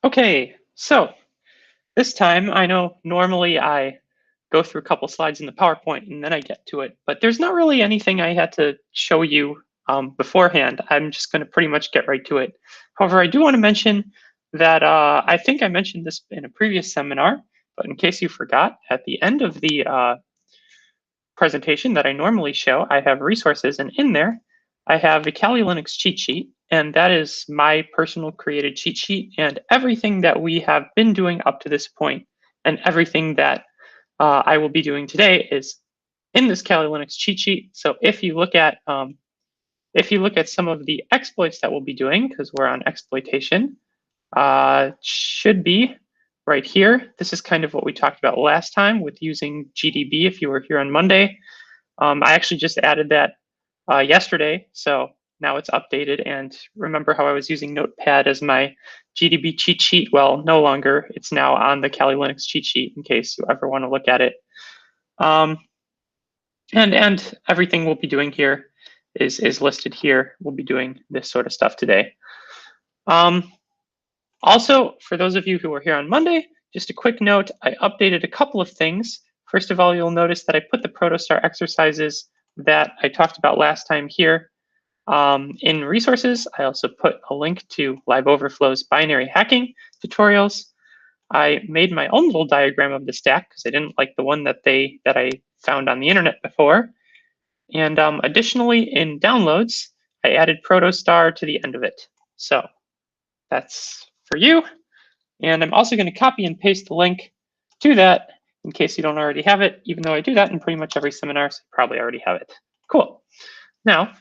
Okay, so this time I know normally I go through a couple slides in the PowerPoint and then I get to it, but there's not really anything I had to show you beforehand. I'm just going to pretty much get right to it. However, I do want to mention that I think I mentioned this in a previous seminar, but in case you forgot, at the end of the presentation that I normally show, I have resources, and in there I have a Kali Linux cheat sheet, and that is my personal created cheat sheet and everything that we have been doing up to this point, and everything that I will be doing today is in this Kali Linux cheat sheet. So if you look at some of the exploits that we'll be doing, because we're on exploitation, should be right here. This is kind of what we talked about last time with using GDB if you were here on Monday. I actually just added that yesterday, so now it's updated. And remember how I was using Notepad as my GDB cheat sheet? Well, no longer. It's now on the Kali Linux cheat sheet in case you ever want to look at it. And everything we'll be doing here is listed here. We'll be doing this sort of stuff today. Also, for those of you who were here on Monday, just a quick note, I updated a couple of things. First of all, you'll notice that I put the Protostar exercises that I talked about last time here in resources. I also put a link to LiveOverflow's binary hacking tutorials. I made my own little diagram of the stack because I didn't like the one that I found on the internet before. And additionally, in downloads, I added Protostar to the end of it. So that's for you. And I'm also going to copy and paste the link to that in case you don't already have it, even though I do that in pretty much every seminar, so you probably already have it. Cool. Now,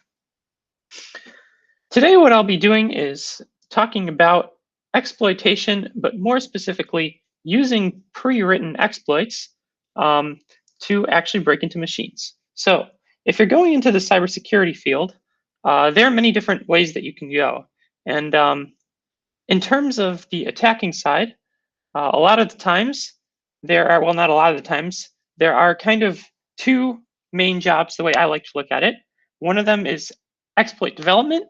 today what I'll be doing is talking about exploitation, but more specifically, using pre-written exploits to actually break into machines. So if you're going into the cybersecurity field, there are many different ways that you can go. And in terms of the attacking side, a lot of the times there are, well, not a lot of the times, there are kind of two main jobs the way I like to look at it. One of them is exploit development.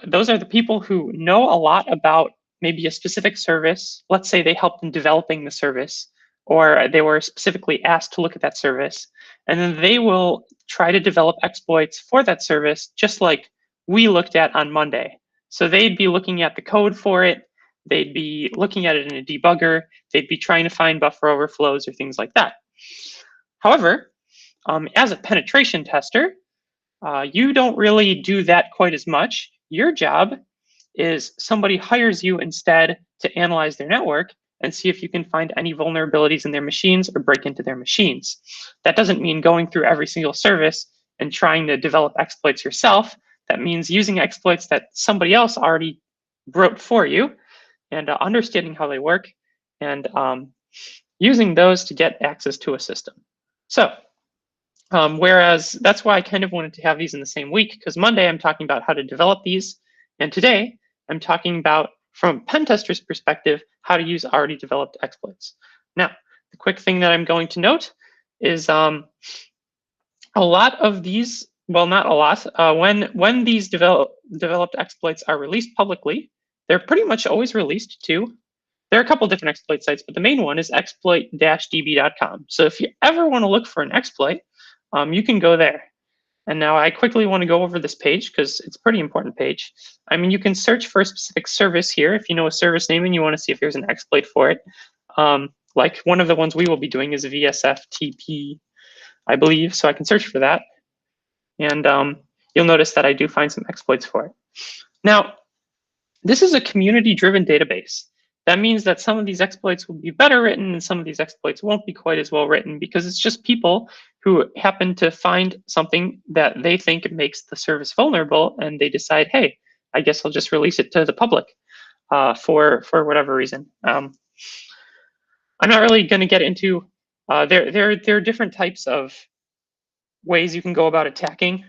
Those are the people who know a lot about maybe a specific service. Let's say they helped in developing the service, or they were specifically asked to look at that service. And then they will try to develop exploits for that service, just like we looked at on Monday. So they'd be looking at the code for it. They'd be looking at it in a debugger. They'd be trying to find buffer overflows or things like that. However, as a penetration tester, you don't really do that quite as much. Your job is somebody hires you instead to analyze their network and see if you can find any vulnerabilities in their machines or break into their machines. That doesn't mean going through every single service and trying to develop exploits yourself. That means using exploits that somebody else already wrote for you and understanding how they work and using those to get access to a system. So whereas that's why I kind of wanted to have these in the same week, because Monday I'm talking about how to develop these, and today I'm talking about, from a pen tester's perspective, how to use already developed exploits. Now, the quick thing that I'm going to note is a lot of these, well, not a lot, when these developed exploits are released publicly, they're pretty much always released to, there are a couple different exploit sites, but the main one is exploit-db.com. So if you ever want to look for an exploit, you can go there. And now I quickly want to go over this page because it's a pretty important page. I mean, you can search for a specific service here if you know a service name and you want to see if there's an exploit for it. Like one of the ones we will be doing is VSFTP, I believe, so I can search for that. And you'll notice that I do find some exploits for it. Now, this is a community-driven database. That means that some of these exploits will be better written and some of these exploits won't be quite as well written because it's just people who happen to find something that they think makes the service vulnerable and they decide, hey, I guess I'll just release it to the public for whatever reason. I'm not really going to get into, there are different types of ways you can go about attacking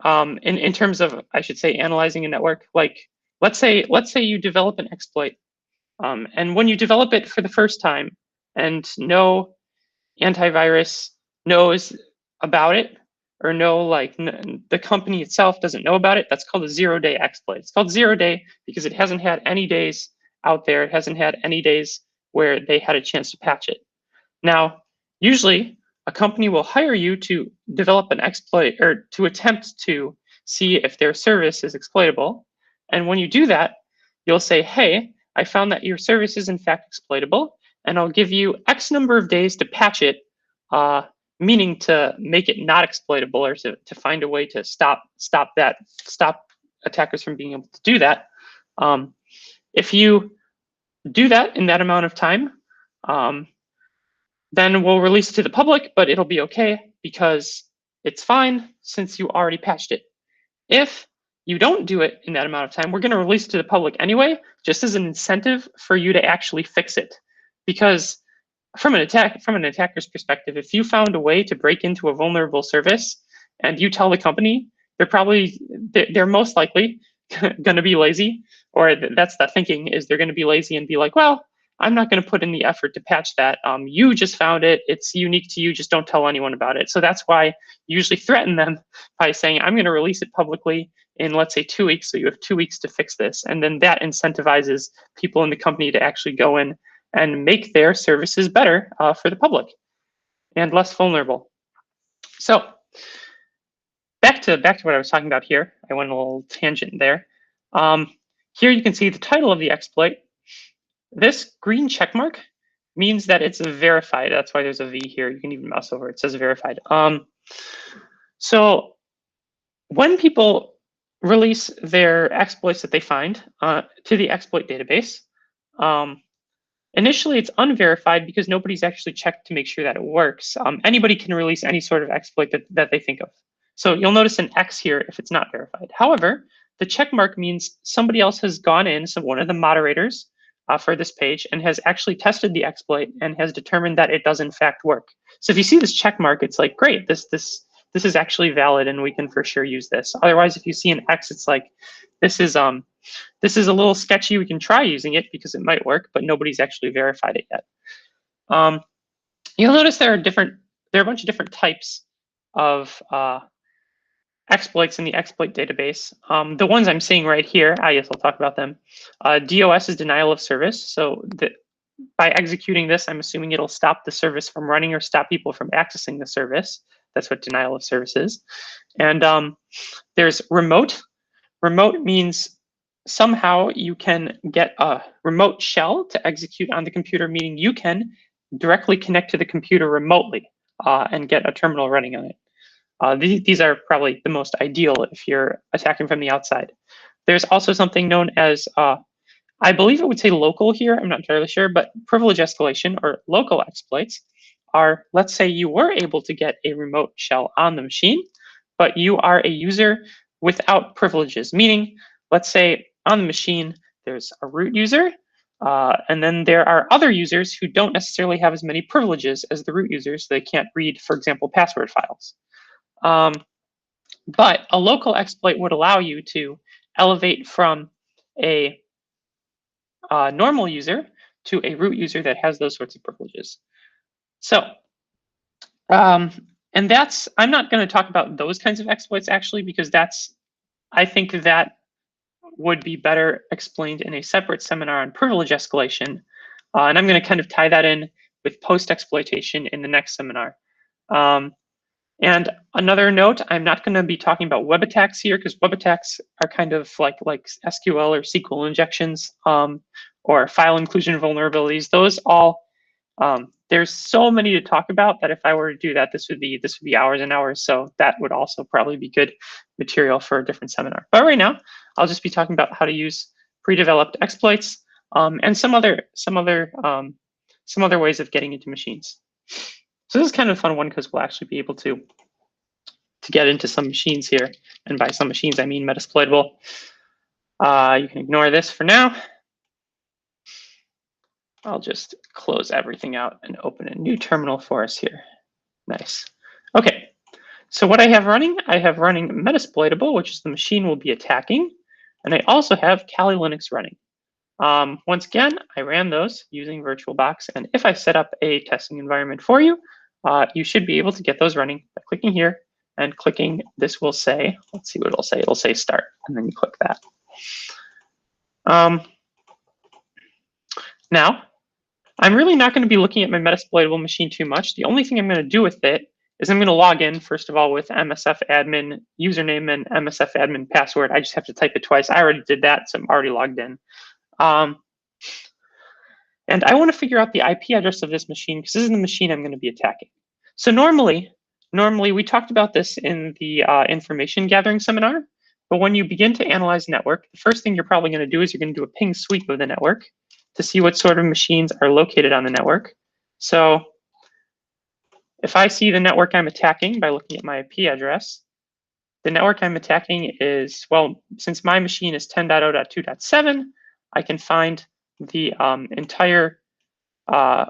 in terms of, I should say, analyzing a network. Like, let's say you develop an exploit. And when you develop it for the first time and no antivirus knows about it, or the company itself doesn't know about it, that's called a zero-day exploit. It's called zero-day because it hasn't had any days out there. It hasn't had any days where they had a chance to patch it. Now, usually a company will hire you to develop an exploit or to attempt to see if their service is exploitable. And when you do that, you'll say, hey, I found that your service is in fact exploitable, and I'll give you X number of days to patch it, meaning to make it not exploitable or to find a way to stop attackers from being able to do that. If you do that in that amount of time, then we'll release it to the public, but it'll be okay because it's fine since you already patched it. If you don't do it in that amount of time, we're going to release it to the public anyway, just as an incentive for you to actually fix it. Because from an attacker's perspective, if you found a way to break into a vulnerable service and you tell the company, they're most likely going to be lazy, or that's the thinking, is they're going to be lazy and be like, well, I'm not going to put in the effort to patch that. You just found it. It's unique to you. Just don't tell anyone about it. So that's why you usually threaten them by saying, I'm going to release it publicly in, let's say, 2 weeks. So you have 2 weeks to fix this. And then that incentivizes people in the company to actually go in and make their services better for the public and less vulnerable. So back to what I was talking about here. I went a little tangent there. Here you can see the title of the exploit. This green check mark means that it's verified. That's why there's a V here. You can even mouse over it. It says verified. So when people release their exploits that they find to the exploit database, initially it's unverified because nobody's actually checked to make sure that it works. Anybody can release any sort of exploit that they think of. So you'll notice an X here if it's not verified. However, the check mark means somebody else has gone in, so one of the moderators for this page, and has actually tested the exploit and has determined that it does in fact work. So if you see this check mark, it's like, great, this is actually valid and we can for sure use this. Otherwise, if you see an X, it's like, this is a little sketchy. We can try using it because it might work, but nobody's actually verified it yet. You'll notice there are a bunch of different types of exploits in the exploit database. The ones I'm seeing right here, yes, I'll talk about them. DOS is denial of service. So by executing this, I'm assuming it'll stop the service from running or stop people from accessing the service. That's what denial of service is. And there's remote. Remote means somehow you can get a remote shell to execute on the computer, meaning you can directly connect to the computer remotely and get a terminal running on it. These are probably the most ideal if you're attacking from the outside. There's also something known as, I believe it would say local here, I'm not entirely sure, but privilege escalation or local exploits are, let's say you were able to get a remote shell on the machine, but you are a user without privileges, meaning, let's say on the machine, there's a root user, and then there are other users who don't necessarily have as many privileges as the root users, so they can't read, for example, password files. But a local exploit would allow you to elevate from a normal user to a root user that has those sorts of privileges. So, and I'm not going to talk about those kinds of exploits actually, because I think that would be better explained in a separate seminar on privilege escalation. And I'm going to kind of tie that in with post-exploitation in the next seminar. And another note, I'm not going to be talking about web attacks here because web attacks are kind of like SQL or SQL injections or file inclusion vulnerabilities. Those all, there's so many to talk about that if I were to do that, this would be hours and hours. So that would also probably be good material for a different seminar. But right now, I'll just be talking about how to use pre-developed exploits and some other ways of getting into machines. So this is kind of a fun one because we'll actually be able to get into some machines here. And by some machines, I mean Metasploitable. You can ignore this for now. I'll just close everything out and open a new terminal for us here. Nice. Okay, so what I have running Metasploitable, which is the machine we'll be attacking. And I also have Kali Linux running. Once again, I ran those using VirtualBox. And if I set up a testing environment for you, you should be able to get those running by clicking here and clicking. This will say, let's see what it'll say. It'll say start, and then you click that. Now, I'm really not going to be looking at my Metasploitable machine too much. The only thing I'm going to do with it is I'm going to log in, first of all, with MSF admin username and MSF admin password. I just have to type it twice. I already did that, so I'm already logged in. And I want to figure out the IP address of this machine because this is the machine I'm going to be attacking. So normally we talked about this in the information gathering seminar, but when you begin to analyze network, the first thing you're probably going to do is you're going to do a ping sweep of the network to see what sort of machines are located on the network. So if I see the network I'm attacking by looking at my IP address, the network I'm attacking is, well, since my machine is 10.0.2.7, I can find the entire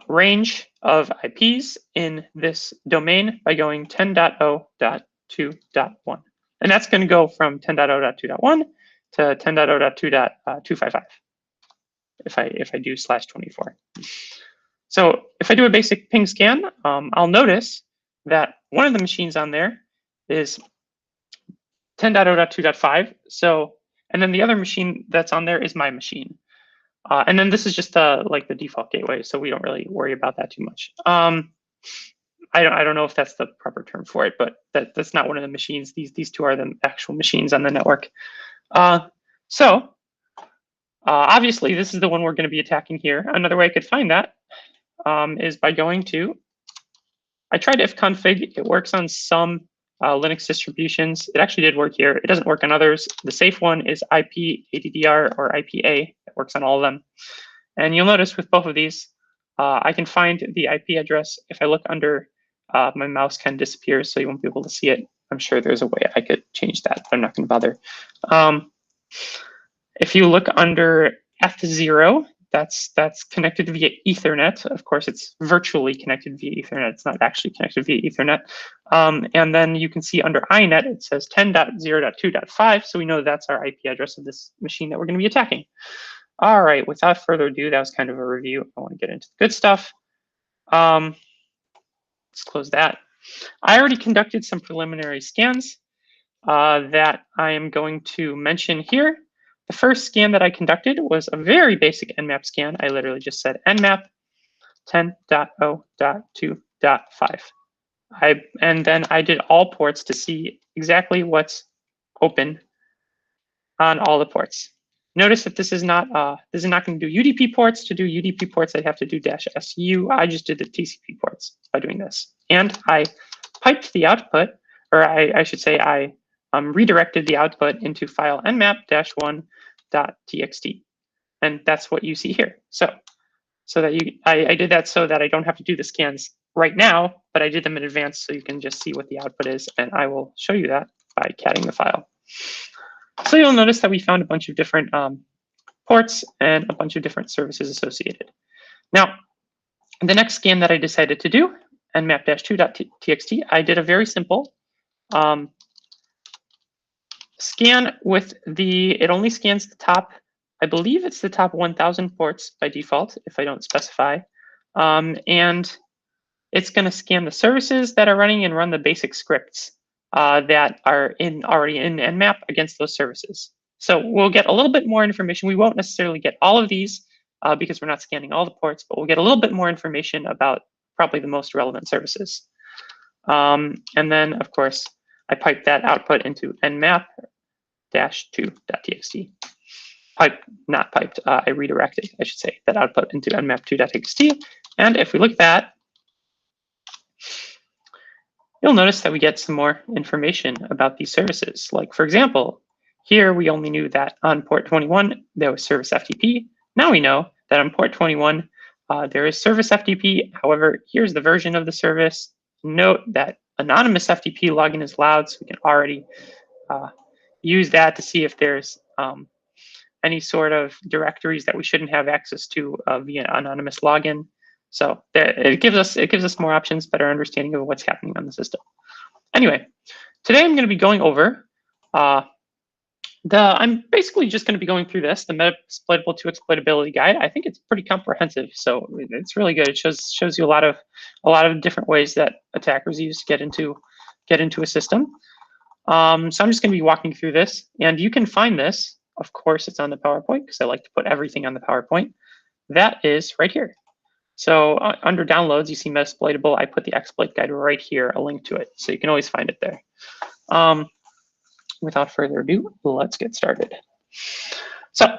range of IPs in this domain by going 10.0.2.1. And that's going to go from 10.0.2.1 to 10.0.2.255 if I do /24. So if I do a basic ping scan, I'll notice that one of the machines on there is 10.0.2.5. So, and then the other machine that's on there is my machine. And then this is just like the default gateway, so we don't really worry about that too much. I don't know if that's the proper term for it, but that's not one of the machines. These two are the actual machines on the network. So obviously, this is the one we're going to be attacking here. Another way I could find that is by going to, I tried ifconfig. It works on some Linux distributions. It actually did work here. It doesn't work on others. The safe one is IP-ADDR or IPA. It works on all of them. And you'll notice with both of these, I can find the IP address if I look under. My mouse kind of disappears, so you won't be able to see it. I'm sure there's a way I could change that, but I'm not going to bother. If you look under F0, that's connected via Ethernet. Of course, it's virtually connected via Ethernet. It's not actually connected via Ethernet. And then you can see under INET, it says 10.0.2.5. So we know that's our IP address of this machine that we're going to be attacking. All right, without further ado, that was kind of a review. I want to get into the good stuff. Let's close that. I already conducted some preliminary scans that I am going to mention here. The first scan that I conducted was a very basic Nmap scan. I literally just said Nmap 10.0.2.5. And then I did all ports to see exactly what's open on all the ports. Notice that this is not going to do UDP ports. To do UDP ports, I'd have to do -su. I just did the TCP ports by doing this. And I piped the output, or I should say I redirected the output into file nmap-1.txt. And that's what you see here. So that I did that so that I don't have to do the scans right now, but I did them in advance so you can just see what the output is. And I will show you that by catting the file. So you'll notice that we found a bunch of different ports and a bunch of different services associated. Now, the next scan that I decided to do, nmap-2.txt, I did a very simple scan with it only scans the top, I believe it's the top 1,000 ports by default, if I don't specify. And it's going to scan the services that are running and run the basic scripts that are already in Nmap against those services. So we'll get a little bit more information. We won't necessarily get all of these because we're not scanning all the ports, but we'll get a little bit more information about probably the most relevant services. And then, of course, I piped that output into nmap-2.txt. Not piped, I redirected, I should say, that output into nmap2.txt. And if we look at that, you'll notice that we get some more information about these services. Like, for example, here we only knew that on port 21, there was service FTP. Now we know that on port 21, there is service FTP. However, here's the version of the service. Note that anonymous FTP login is allowed, so we can already use that to see if there's any sort of directories that we shouldn't have access to via anonymous login. So it gives us more options, better understanding of what's happening on the system. Anyway, today I'm going to be going over I'm basically just going to be going through this, the Metasploitable to Exploitability Guide. I think it's pretty comprehensive, so it's really good. It shows you a lot of different ways that attackers use to get into a system. So I'm just going to be walking through this, and you can find this. Of course, it's on the PowerPoint because I like to put everything on the PowerPoint. that is right here. So under downloads, you see Metasploitable. I put the exploit guide right here, a link to it, so you can always find it there. Without further ado, let's get started. So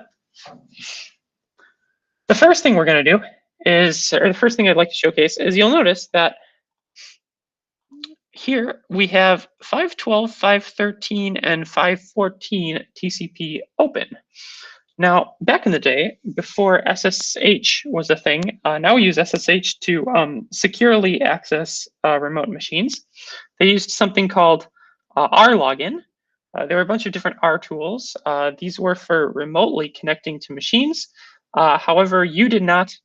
the first thing we're going to do is, or the first thing I'd like to showcase is you'll notice that here we have 512, 513, and 514 TCP open. Now, back in the day, before SSH was a thing, now we use SSH to securely access remote machines. They used something called RLogin. There were a bunch of different R tools. These were for remotely connecting to machines. However, you did not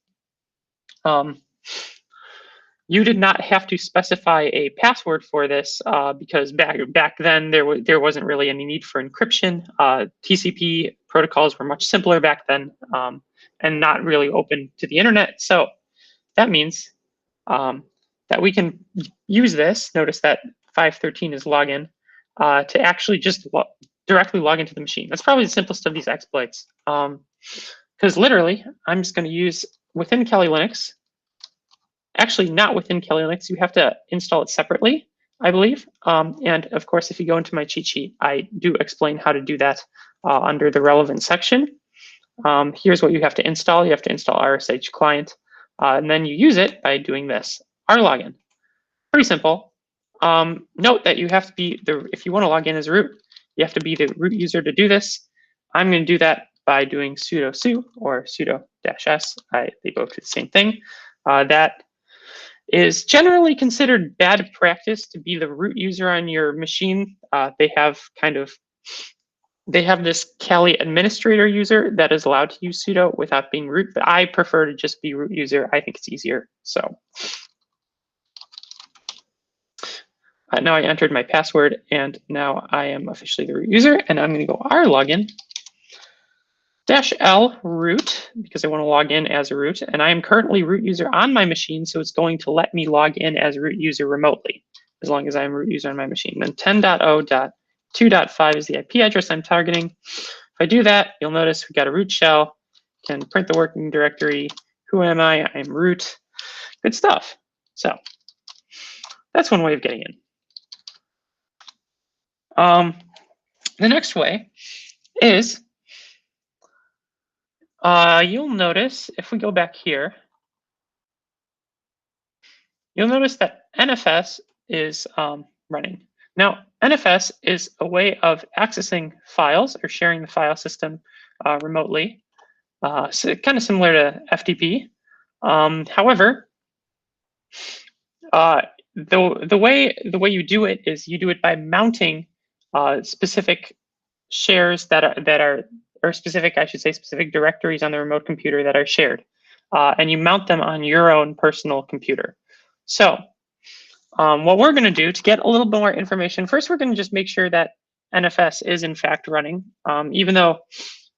have to specify a password for this because back then there wasn't really any need for encryption. TCP protocols were much simpler back then and not really open to the internet. So that means that we can use this. Notice that 513 is login to actually just directly log into the machine. That's probably the simplest of these exploits because literally I'm just going to use within Kali Linux. Actually, not within Kali Linux. You have to install it separately, I believe. And of course, if you go into my cheat sheet, I do explain how to do that under the relevant section. Here's what you have to install. You have to install RSH client, and then you use it by doing this, rlogin. Pretty simple. Note that you have to be, if you want to log in as root, you have to be the root user to do this. I'm going to do that by doing sudo su or sudo -s. They both do the same thing. That is generally considered bad practice to be the root user on your machine. They have this Kali administrator user that is allowed to use sudo without being root, but I prefer to just be root user. I think it's easier. So now I entered my password, and now I am officially the root user, and I'm going to go rlogin -l root because I want to log in as a root, and I am currently root user on my machine, so it's going to let me log in as root user remotely as long as I'm root user on my machine. Then 10.0.2.5 is the IP address I'm targeting. If I do that, you'll notice we got a root shell, can print the working directory. Who am I? I'm root. Good stuff. So that's one way of getting in. The next way is you'll notice if we go back here, you'll notice that NFS is running. Now, NFS is a way of accessing files or sharing the file system remotely, so kind of similar to FTP. However, the way you do it is you do it by mounting specific shares or specific directories on the remote computer that are shared, and you mount them on your own personal computer. So what we're going to do to get a little bit more information, first we're going to just make sure that NFS is in fact running, even though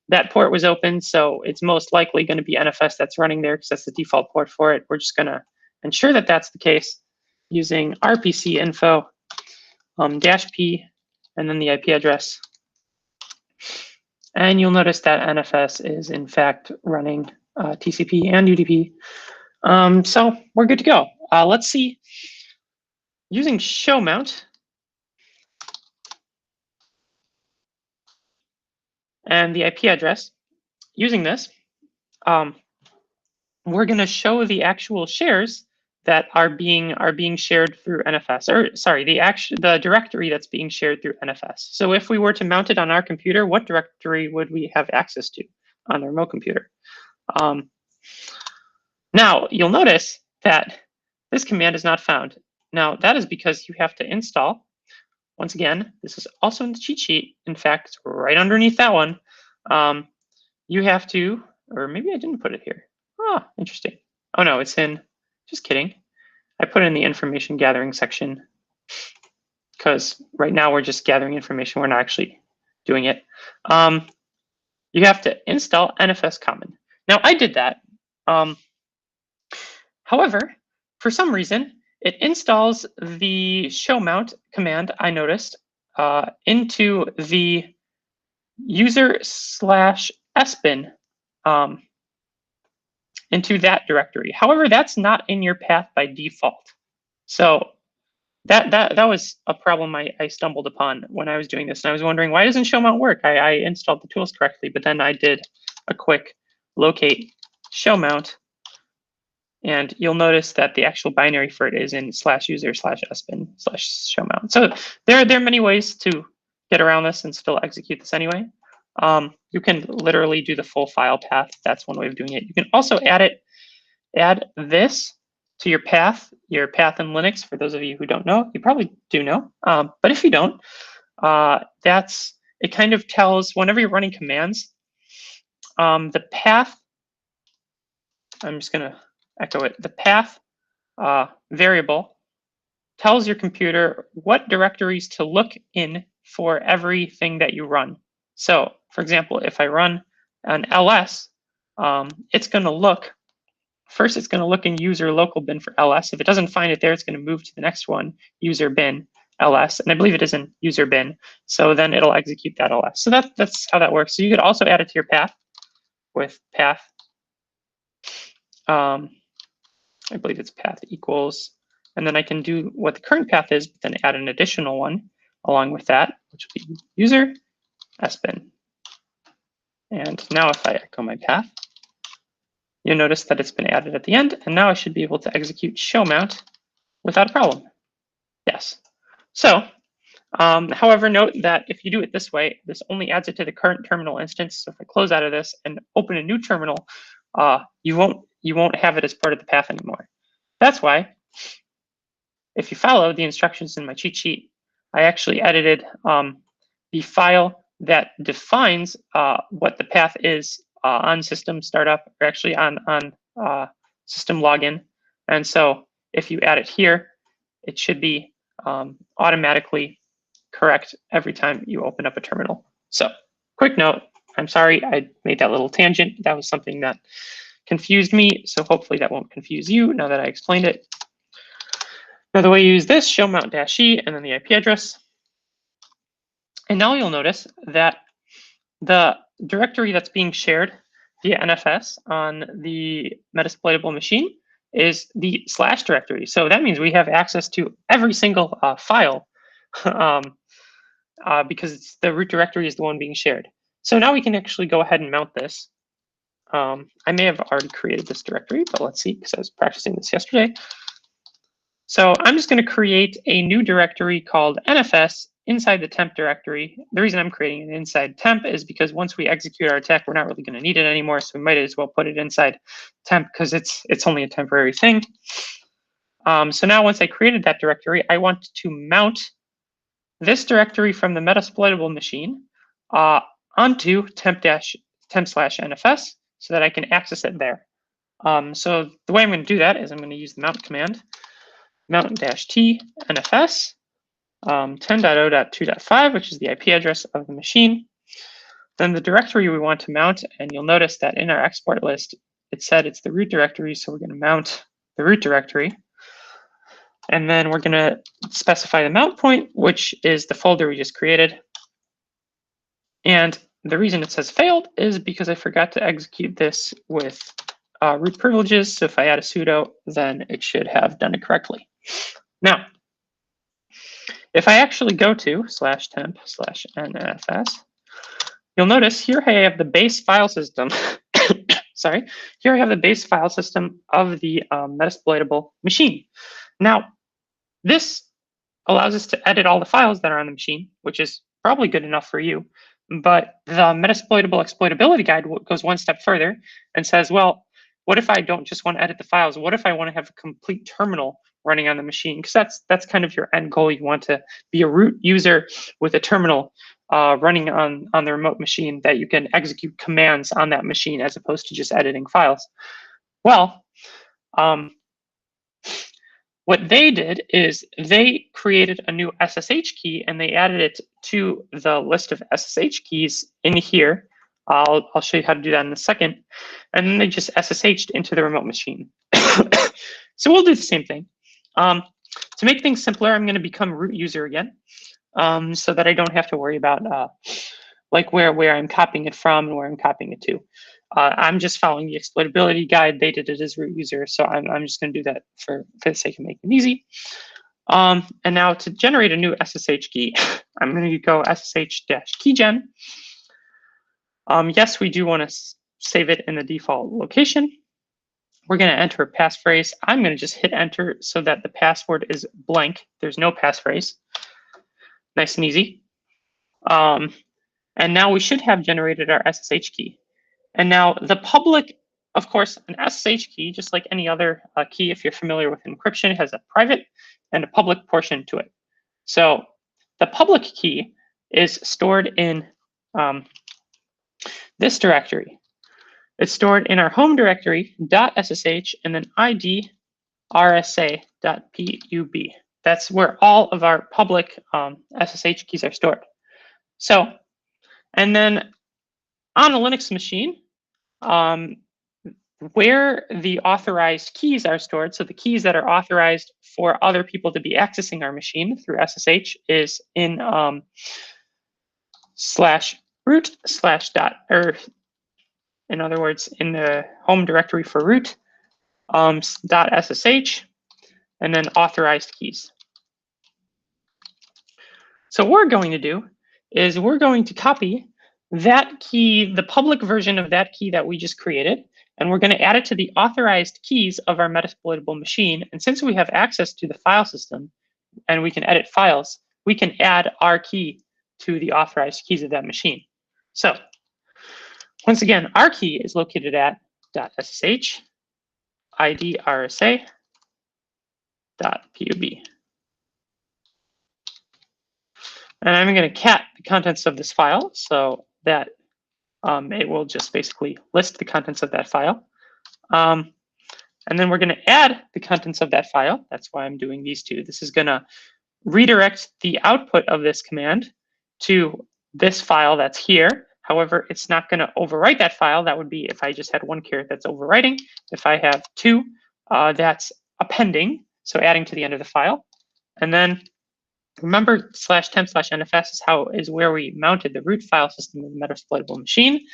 that port was open, so it's most likely going to be NFS that's running there because that's the default port for it. We're just going to ensure that that's the case using rpc info -p and then the IP address. And you'll notice that NFS is in fact running TCP and UDP. So we're good to go. Let's see. Using show mount and the IP address, using this, we're going to show the actual shares that are being shared through NFS, or sorry, the directory that's being shared through NFS. So if we were to mount it on our computer, what directory would we have access to on the remote computer? Now you'll notice that this command is not found. Now that is because you have to install. Once again, this is also in the cheat sheet. In fact, it's right underneath that one. You have to, or maybe I didn't put it here. Ah, interesting. Oh no, it's in, just kidding. I put it in the information gathering section because right now we're just gathering information. We're not actually doing it. You have to install NFS common. Now I did that. However, for some reason, it installs the show mount command I noticed into the user/sbin into that directory. However, that's not in your path by default. So that was a problem I stumbled upon when I was doing this. And I was wondering, why doesn't show mount work? I installed the tools correctly, but then I did a quick locate show mount. And you'll notice that the actual binary for it is in /user/sbin/show mount. So there are many ways to get around this and still execute this anyway. You can literally do the full file path. That's one way of doing it. You can also add this to your path in Linux. For those of you who don't know, you probably do know. But if you don't, it kind of tells whenever you're running commands, the path, I'm just gonna echo it, the path variable tells your computer what directories to look in for everything that you run. So for example, if I run an ls, it's going to look in user local bin for ls. If it doesn't find it there, it's going to move to the next one, user bin ls, and I believe it is in user bin. So then it'll execute that ls. So that's how that works. So you could also add it to your path with path. I believe it's path equals, and then I can do what the current path is, but then add an additional one along with that, which will be user sbin. And now if I echo my path, you'll notice that it's been added at the end, and now I should be able to execute show mount without a problem. Yes. So, however, note that if you do it this way, this only adds it to the current terminal instance. So if I close out of this and open a new terminal, you won't have it as part of the path anymore. That's why, if you follow the instructions in my cheat sheet, I actually edited the file that defines what the path is on system startup, or actually on system login. And so if you add it here, it should be automatically correct every time you open up a terminal. So quick note, I'm sorry I made that little tangent. That was something that confused me. So hopefully that won't confuse you now that I explained it. Now the way you use this, show mount -e and then the IP address. And now you'll notice that the directory that's being shared via NFS on the Metasploitable machine is the / directory. So that means we have access to every single file because the root directory is the one being shared. So now we can actually go ahead and mount this. I may have already created this directory, but let's see, because I was practicing this yesterday. So I'm just going to create a new directory called NFS inside the temp directory. The reason I'm creating an inside temp is because once we execute our attack, we're not really going to need it anymore. So we might as well put it inside temp because it's only a temporary thing. So now once I created that directory, I want to mount this directory from the Metasploitable machine onto temp/NFS so that I can access it there. So the way I'm going to do that is I'm going to use the mount command, mount-t NFS 10.0.2.5, which is the IP address of the machine. Then the directory we want to mount, and you'll notice that in our export list, it said it's the root directory, so we're going to mount the root directory. And then we're going to specify the mount point, which is the folder we just created. And the reason it says failed is because I forgot to execute this with root privileges. So if I add a sudo, then it should have done it correctly. Now, if I actually go to /temp/NFS, you'll notice here I have the base file system. Sorry, here I have the base file system of the Metasploitable machine. Now, this allows us to edit all the files that are on the machine, which is probably good enough for you. But the Metasploitable exploitability guide goes one step further and says, well, what if I don't just want to edit the files? What if I want to have a complete terminal running on the machine? Because that's kind of your end goal. You want to be a root user with a terminal running on the remote machine that you can execute commands on that machine as opposed to just editing files. Well, what they did is they created a new SSH key and they added it to the list of SSH keys in here. I'll show you how to do that in a second. And then they just SSH'd into the remote machine. So we'll do the same thing. To make things simpler, I'm going to become root user again, so that I don't have to worry about like where I'm copying it from and where I'm copying it to. I'm just following the exploitability guide. They did it as root user, so I'm just going to do that for the sake of making it easy. And now to generate a new SSH key, I'm going to go SSH-keygen. Yes, we do want to save it in the default location. We're going to enter a passphrase. I'm going to just hit enter so that the password is blank. There's no passphrase. Nice and easy. And now we should have generated our SSH key. And now the public, of course, an SSH key, just like any other key, if you're familiar with encryption, has a private and a public portion to it. So the public key is stored in this directory. It's stored in our home directory .ssh and then id rsa.pub. That's where all of our public SSH keys are stored. So, and then on a Linux machine, where the authorized keys are stored, so the keys that are authorized for other people to be accessing our machine through SSH is in /root/dot, or in other words, in the home directory for root, .ssh, and then authorized keys. So what we're going to do is we're going to copy that key, the public version of that key that we just created, and we're going to add it to the authorized keys of our metasploitable machine. And since we have access to the file system and we can edit files, we can add our key to the authorized keys of that machine. So once again, our key is located at .ssh id rsa.pub. And I'm going to cat the contents of this file so that it will just basically list the contents of that file. And then we're going to add the contents of that file. That's why I'm doing these two. This is going to redirect the output of this command to this file that's here. However, it's not going to overwrite that file. That would be if I just had one caret that's overwriting. If I have two, that's appending, so adding to the end of the file. And then remember /temp/nfs is where we mounted the root file system of the metasploitable machine.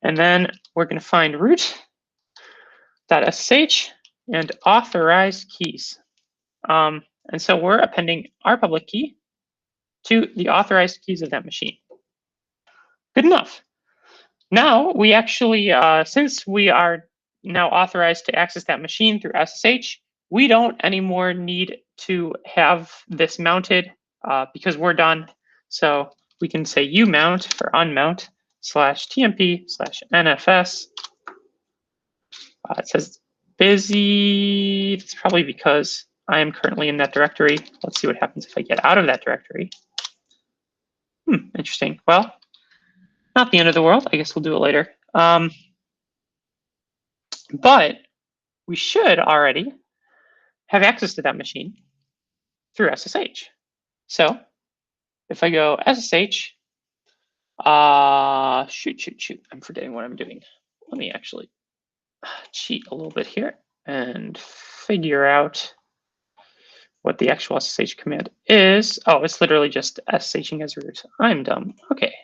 And then we're going to find root.sh and authorized keys. And so we're appending our public key to the authorized keys of that machine. Good enough. Now we actually, since we are now authorized to access that machine through SSH, we don't anymore need to have this mounted because we're done. So we can say umount for unmount /tmp/nfs. It says busy. It's probably because I am currently in that directory. Let's see what happens if I get out of that directory. Interesting. Well, not the end of the world. I guess we'll do it later. But we should already have access to that machine through SSH. So if I go SSH, shoot, I'm forgetting what I'm doing. Let me actually cheat a little bit here and figure out what the actual SSH command is. Oh, it's literally just SSHing as root. I'm dumb. Okay,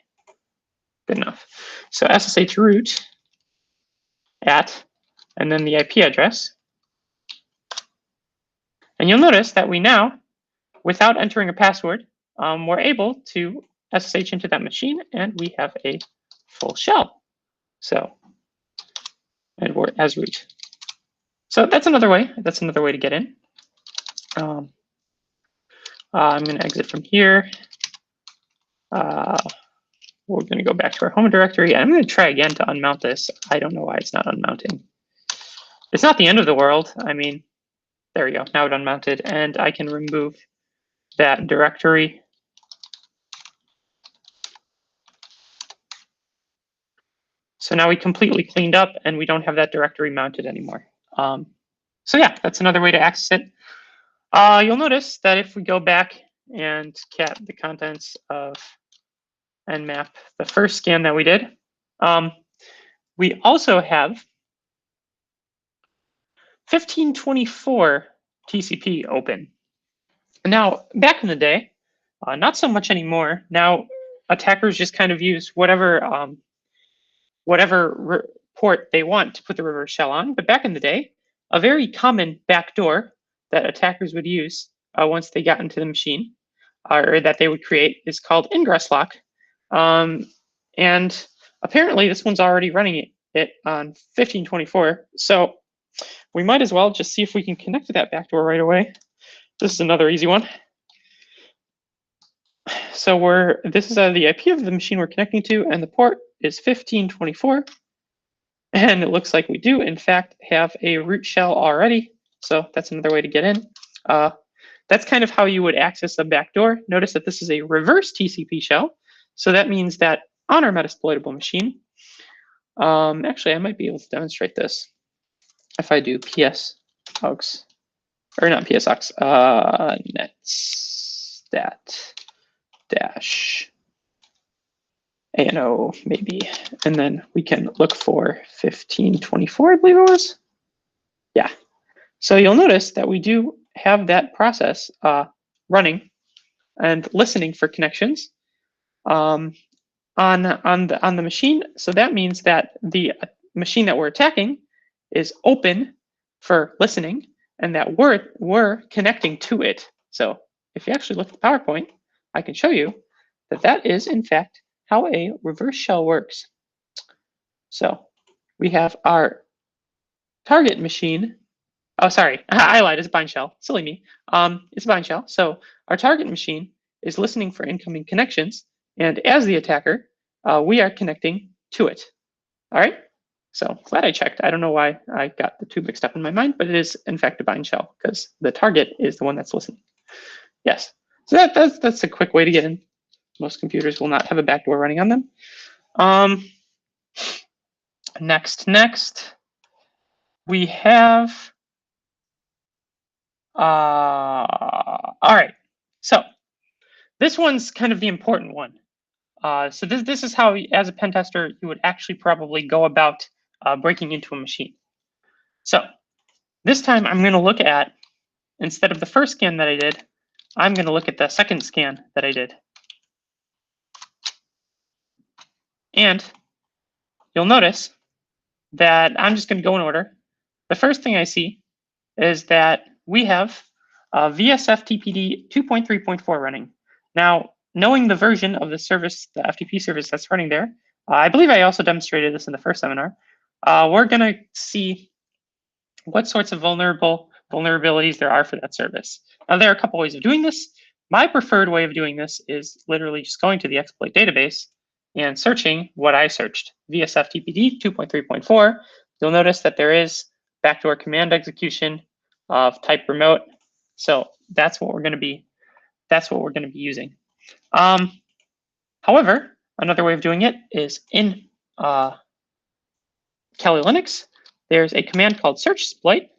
good enough. So SSH root at, and then the IP address. And you'll notice that we now, without entering a password, we're able to SSH into that machine, and we have a full shell. So, and we're as root. So that's another way. That's another way to get in. I'm going to exit from here. We're going to go back to our home directory. I'm going to try again to unmount this. I don't know why it's not unmounting. It's not the end of the world. I mean, there we go. Now it's unmounted, and I can remove that directory. So now we completely cleaned up, and we don't have that directory mounted anymore. So yeah, that's another way to access it. You'll notice that if we go back and cat the contents of Nmap, the first scan that we did, we also have 1524 TCP open. Now, back in the day, not so much anymore. Now, attackers just kind of use whatever whatever port they want to put the reverse shell on. But back in the day, a very common backdoor that attackers would use once they got into the machine, or that they would create, is called ingress lock. And apparently this one's already running it on 1524. So we might as well just see if we can connect to that backdoor right away. This is another easy one. So this is the IP of the machine we're connecting to, and the port is 1524. And it looks like we do, in fact, have a root shell already. So that's another way to get in. That's kind of how you would access the backdoor. Notice that this is a reverse TCP shell. So that means that on our Metasploitable machine, actually, I might be able to demonstrate this if I do pshogs, or not pshogs, netstat dash ANO maybe, and then we can look for 1524, I believe it was. Yeah. So you'll notice that we do have that process running and listening for connections on the machine. So that means that the machine that we're attacking is open for listening, and that we're connecting to it. So if you actually look at the PowerPoint, I can show you that that is in fact how a reverse shell works. So we have our target machine. Oh, sorry, I lied, it's a bind shell, silly me. It's a bind shell. So our target machine is listening for incoming connections, and as the attacker, we are connecting to it. All right, so glad I checked. I don't know why I got the two mixed up in my mind, but it is in fact a bind shell because the target is the one that's listening. Yes, so that's a quick way to get in. Most computers will not have a backdoor running on them. Next, we have, all right, so this one's kind of the important one. So this is how, as a pen tester, you would actually probably go about breaking into a machine. So this time I'm going to look at, instead of the first scan that I did, I'm going to look at the second scan that I did. And you'll notice that I'm just going to go in order. The first thing I see is that we have VSFTPD 2.3.4 running. Now, knowing the version of the service, the FTP service that's running there, I believe I also demonstrated this in the first seminar, we're going to see what sorts of vulnerabilities there are for that service. Now, there are a couple ways of doing this. My preferred way of doing this is literally just going to the exploit database and searching what I searched, VSFTPD 2.3.4. You'll notice that there is backdoor command execution of type remote. So that's what we're going to be using. However, another way of doing it is in Kali Linux. There's a command called search exploit,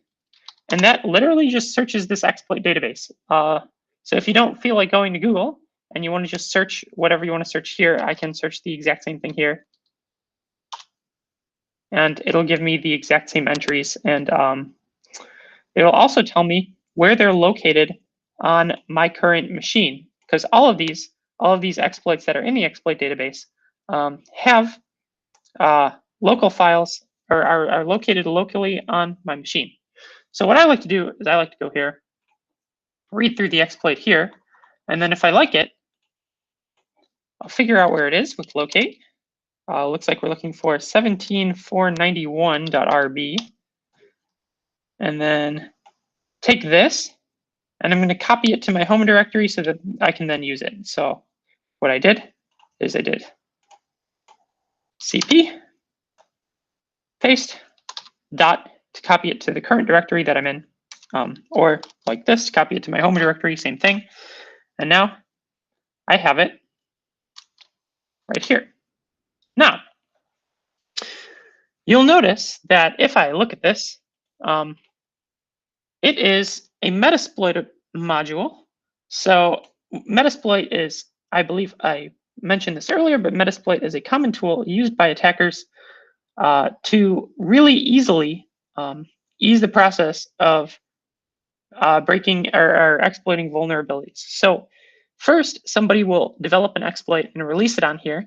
and that literally just searches this exploit database. So if you don't feel like going to Google and you want to just search whatever you want to search here, I can search the exact same thing here. And it'll give me the exact same entries. And it'll also tell me where they're located on my current machine. Because all of these exploits that are in the exploit database have local files, or are located locally on my machine. So what I like to do is I like to go here, read through the exploit here, and then if I like it, I'll figure out where it is with locate. Looks like we're looking for 17491.rb. And then take this, and I'm going to copy it to my home directory so that I can then use it. So what I did is I did cp, paste, dot to copy it to the current directory that I'm in. Or like this, copy it to my home directory, same thing. And now I have it right here. Now, you'll notice that if I look at this, it is a Metasploit module. So Metasploit is, I believe I mentioned this earlier, but Metasploit is a common tool used by attackers to really easily ease the process of breaking or exploiting vulnerabilities. So first, somebody will develop an exploit and release it on here.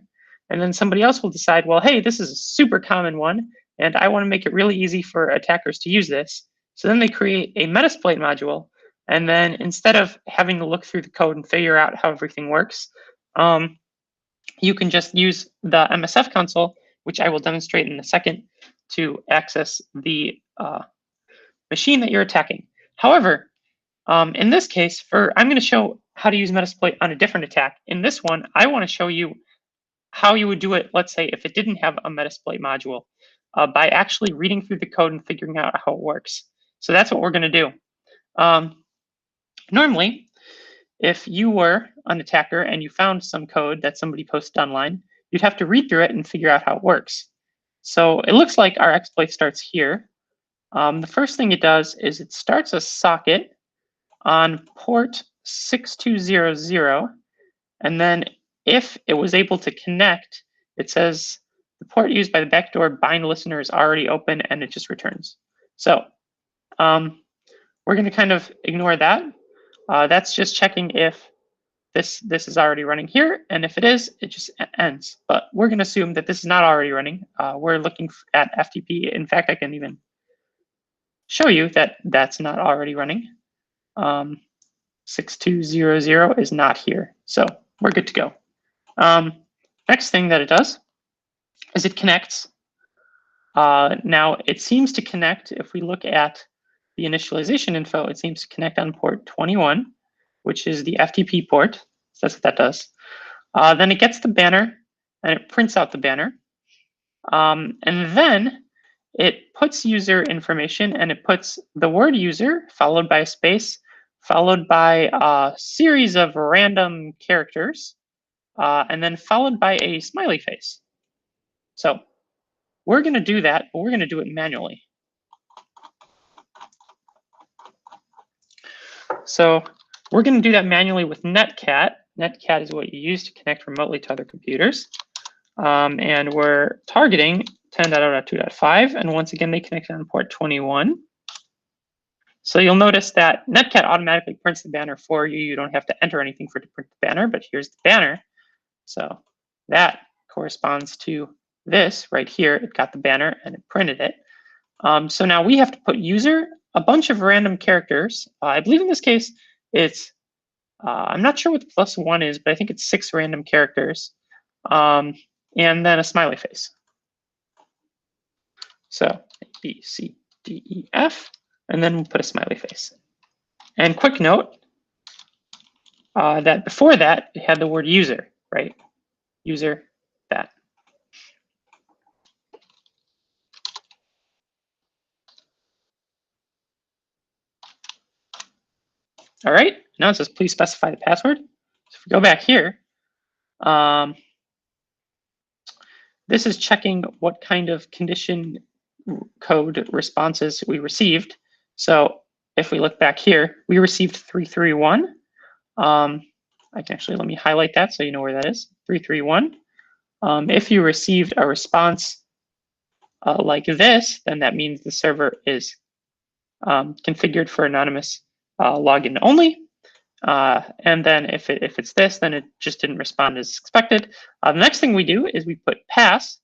And then somebody else will decide, well, hey, this is a super common one, and I want to make it really easy for attackers to use this. So then they create a Metasploit module. And then instead of having to look through the code and figure out how everything works, you can just use the MSF console, which I will demonstrate in a second, to access the machine that you're attacking. However, in this case, I'm going to show how to use Metasploit on a different attack. In this one, I want to show you how you would do it, let's say, if it didn't have a Metasploit module, by actually reading through the code and figuring out how it works. So that's what we're going to do. Normally, if you were an attacker and you found some code that somebody posted online, you'd have to read through it and figure out how it works. So it looks like our exploit starts here. The first thing it does is it starts a socket on port 6200, and then if it was able to connect, it says the port used by the backdoor bind listener is already open, and it just returns. So we're going to kind of ignore that. That's just checking if this is already running here, and if it is, it just ends. But we're going to assume that this is not already running. We're looking at FTP. In fact, I can even show you that that's not already running. 6200 is not here, so we're good to go. Next thing that it does is it connects. Now it seems to connect, if we look at the initialization info, it seems to connect on port 21, which is the FTP port. So that's what that does. Then it gets the banner and it prints out the banner. And then it puts user information, and it puts the word user followed by a space, followed by a series of random characters, and then followed by a smiley face. So we're going to do that, but we're going to do it manually. So we're going to do that manually with Netcat. Netcat is what you use to connect remotely to other computers. And we're targeting 10.0.2.5. And once again, they connect on port 21. So you'll notice that Netcat automatically prints the banner for you. You don't have to enter anything for it to print the banner, but here's the banner. So that corresponds to this right here. It got the banner and it printed it. So now we have to put user, a bunch of random characters. I believe in this case, it's, I'm not sure what the +1 is, but I think it's 6 random characters. And then a smiley face. So A, B, C, D, E, F, and then we'll put a smiley face. And quick note that before that, it had the word user, right? User, that. All right, now it says please specify the password. So if we go back here, this is checking what kind of condition code responses we received. So if we look back here, we received 331. I can actually, let me highlight that so you know where that is, 331. If you received a response like this, then that means the server is configured for anonymous login only. And then if it's this, then it just didn't respond as expected. The next thing we do is we put pass,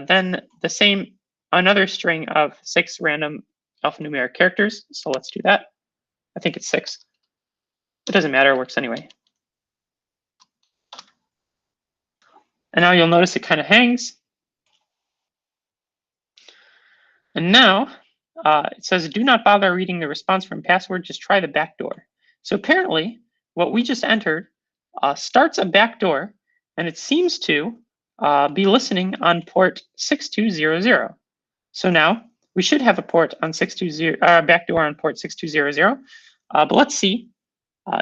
then the same, another string of 6 random alphanumeric characters. So let's do that. I think it's 6. It doesn't matter, it works anyway. And now you'll notice it kind of hangs. And now it says, do not bother reading the response from password, just try the backdoor. So apparently what we just entered starts a backdoor, and it seems to be listening on port 6200. So now we should have a port on 620, backdoor on port 6200. But let's see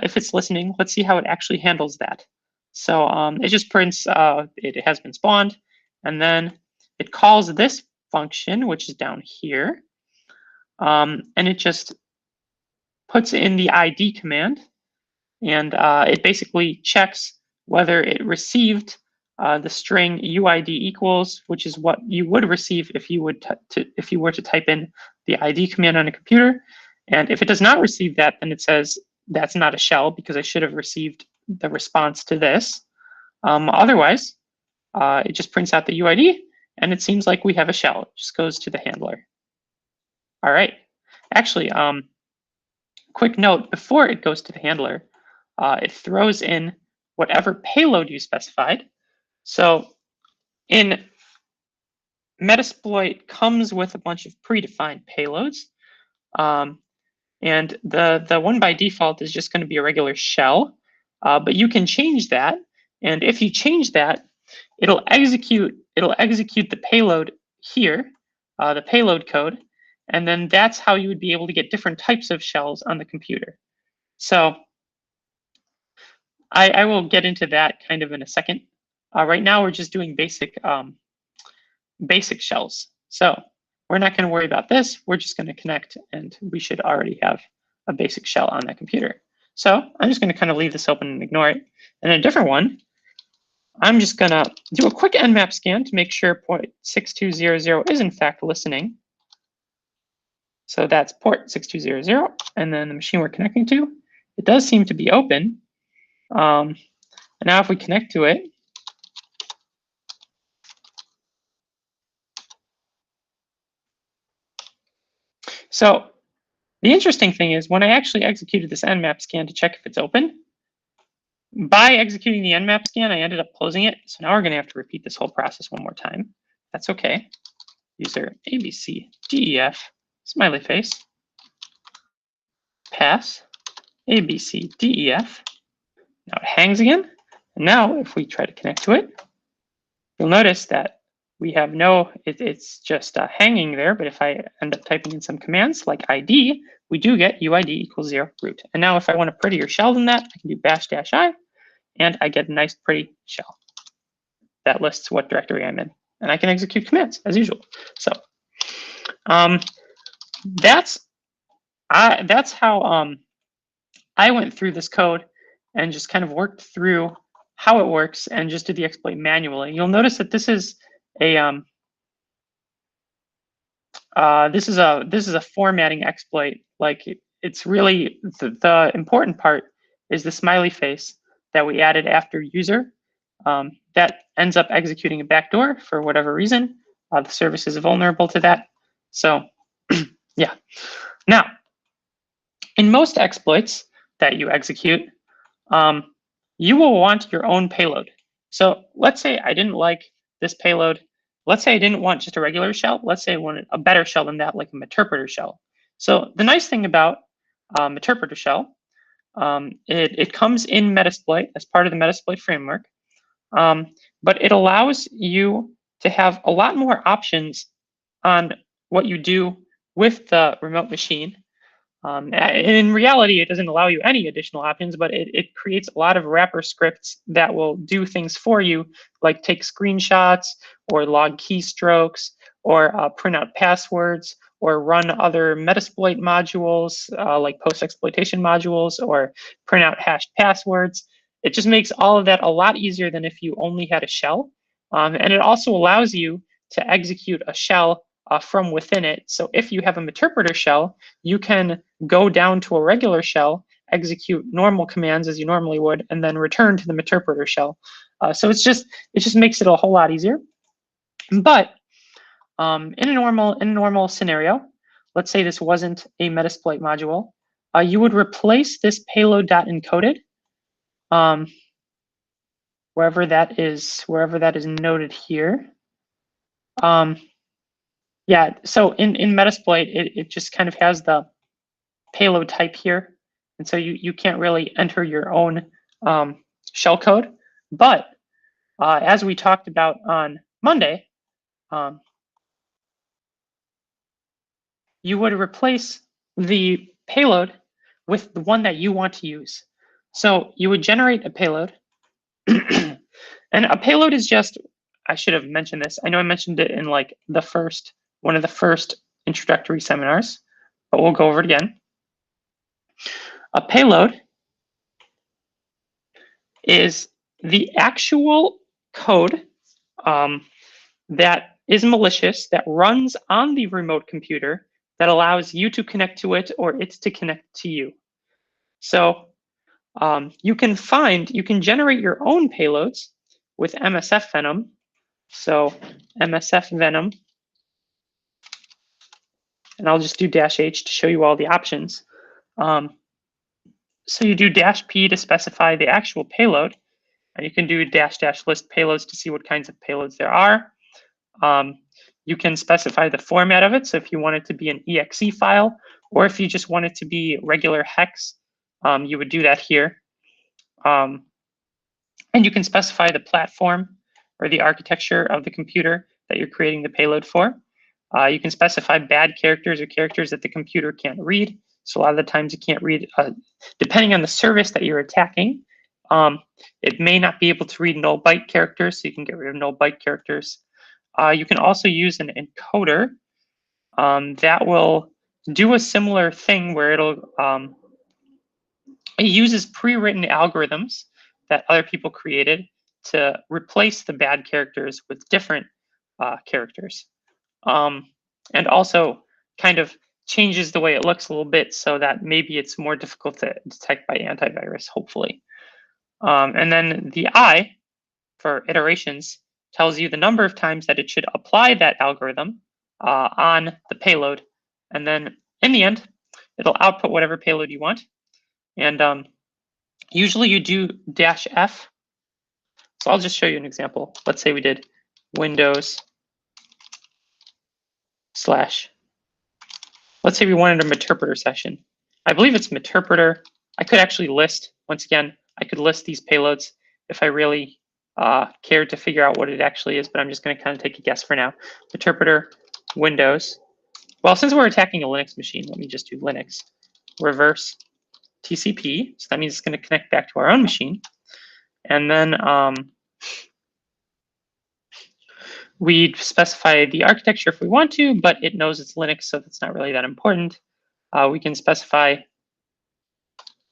if it's listening. Let's see how it actually handles that. So it just prints it has been spawned, and then it calls this function, which is down here, and it just puts in the ID command, and it basically checks whether it received the string UID equals, which is what you would receive if you would if you were to type in the ID command on a computer. And if it does not receive that, then it says that's not a shell because I should have received the response to this. Otherwise, it just prints out the UID, and it seems like we have a shell. It just goes to the handler. All right. Actually, quick note, before it goes to the handler, it throws in whatever payload you specified. So in Metasploit comes with a bunch of predefined payloads. And the one by default is just going to be a regular shell, but you can change that. And if you change that, it'll execute the payload here, the payload code, and then that's how you would be able to get different types of shells on the computer. So I will get into that kind of in a second. Right now we're just doing basic shells. So we're not going to worry about this. We're just going to connect, and we should already have a basic shell on that computer. So I'm just going to kind of leave this open and ignore it. And a different one, I'm just going to do a quick Nmap scan to make sure port 6200 is in fact listening. So that's port 6200, and then the machine we're connecting to, it does seem to be open. And now if we connect to it, so the interesting thing is when I actually executed this Nmap scan to check if it's open, by executing the Nmap scan, I ended up closing it. So now we're going to have to repeat this whole process one more time. That's okay. User ABCDEF, smiley face, pass, ABCDEF. Now it hangs again. And now if we try to connect to it, you'll notice that we have no, it's just hanging there. But if I end up typing in some commands like ID, we do get UID equals 0 root. And now if I want a prettier shell than that, I can do --i, and I get a nice pretty shell that lists what directory I'm in. And I can execute commands as usual. So that's how I went through this code and just kind of worked through how it works and just did the exploit manually. You'll notice that this is a this is a formatting exploit. Like it's really the important part is the smiley face that we added after user. That ends up executing a backdoor for whatever reason. The service is vulnerable to that. So yeah. Now, in most exploits that you execute, you will want your own payload. So let's say I didn't like this payload. Let's say I didn't want just a regular shell. Let's say I wanted a better shell than that, like a interpreter shell. So the nice thing about interpreter shell, it comes in Metasploit as part of the Metasploit framework, but it allows you to have a lot more options on what you do with the remote machine. In reality, it doesn't allow you any additional options, but it creates a lot of wrapper scripts that will do things for you, like take screenshots or log keystrokes or print out passwords or run other Metasploit modules like post-exploitation modules or print out hashed passwords. It just makes all of that a lot easier than if you only had a shell. And it also allows you to execute a shell from within it. So if you have a interpreter shell, you can go down to a regular shell, execute normal commands as you normally would, and then return to the interpreter shell. So it just makes it a whole lot easier. But in a normal scenario, let's say this wasn't a Metasploit module, you would replace this payload.encoded, wherever that is noted here. Yeah, so in Metasploit, it just kind of has the payload type here. And so you can't really enter your own shell code. But as we talked about on Monday, you would replace the payload with the one that you want to use. So you would generate a payload. And a payload is just, I should have mentioned this. I know I mentioned it in like one of the first introductory seminars, but we'll go over it again. A payload is the actual code that is malicious, that runs on the remote computer, that allows you to connect to it or it to connect to you. So you can generate your own payloads with MSF Venom So MSF Venom, and I'll just do -H to show you all the options. So you do -P to specify the actual payload, and you can do --list payloads to see what kinds of payloads there are. You can specify the format of it. So if you want it to be an exe file, or if you just want it to be regular hex, you would do that here. And you can specify the platform or the architecture of the computer that you're creating the payload for. You can specify bad characters or characters that the computer can't read. So a lot of the times you can't read, depending on the service that you're attacking, it may not be able to read null byte characters, so you can get rid of null byte characters. You can also use an encoder that will do a similar thing where it uses pre-written algorithms that other people created to replace the bad characters with different characters. And also kind of changes the way it looks a little bit so that maybe it's more difficult to detect by antivirus, hopefully. And then the I for iterations tells you the number of times that it should apply that algorithm on the payload. And then in the end, it'll output whatever payload you want. And usually you do -F. So I'll just show you an example. Let's say we did Windows / let's say we wanted a meterpreter session. I believe it's meterpreter. I could actually list, once again, I could list these payloads if I really cared to figure out what it actually is, but I'm just going to kind of take a guess for now. Meterpreter, Windows. Well, since we're attacking a Linux machine, let me just do Linux. Reverse TCP. So that means it's going to connect back to our own machine. And then we specify the architecture if we want to, but it knows it's Linux, so that's not really that important. We can specify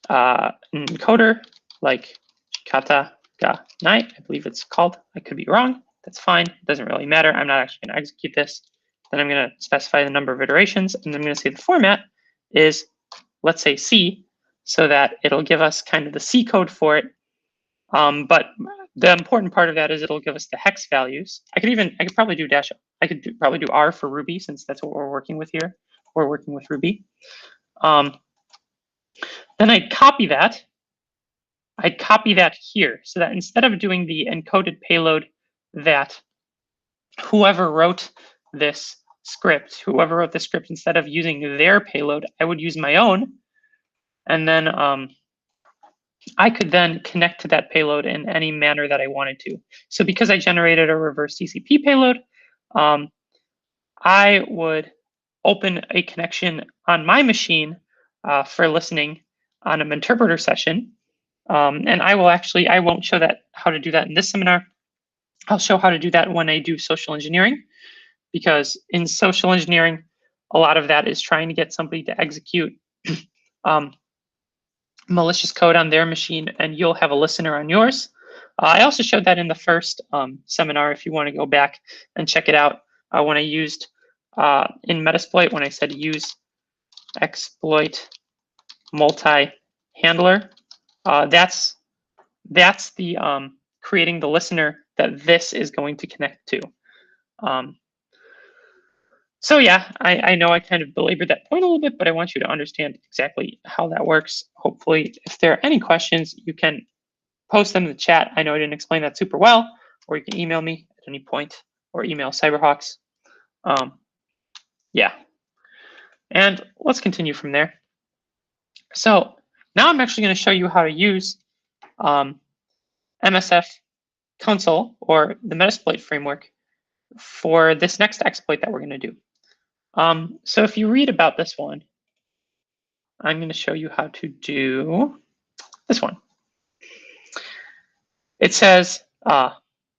an encoder like kata ga nai, I believe it's called. I could be wrong. That's fine. It doesn't really matter. I'm not actually going to execute this. Then I'm going to specify the number of iterations, and I'm going to say the format is, let's say C, so that it'll give us kind of the C code for it. But the important part of that is it'll give us the hex values. I could probably do probably do R for Ruby, since that's what we're working with here. We're working with Ruby. Then I'd copy that here, so that instead of doing the encoded payload that whoever wrote the script, instead of using their payload, I would use my own. And then I could then connect to that payload in any manner that I wanted to. So because I generated a reverse TCP payload, I would open a connection on my machine for listening on an interpreter session. And I won't show how to do that in this seminar. I'll show how to do that when I do social engineering, because in social engineering, a lot of that is trying to get somebody to execute malicious code on their machine, and you'll have a listener on yours. I also showed that in the first seminar, if you want to go back and check it out, when I used in Metasploit, when I said use exploit multi-handler. That's the creating the listener that this is going to connect to. So yeah, I know I kind of belabored that point a little bit, but I want you to understand exactly how that works. Hopefully, if there are any questions, you can post them in the chat. I know I didn't explain that super well, or you can email me at any point, or email CyberHawks. Yeah, and let's continue from there. So now I'm actually going to show you how to use MSF console, or the Metasploit framework, for this next exploit that we're going to do. So if you read about this one, I'm going to show you how to do this one. It says,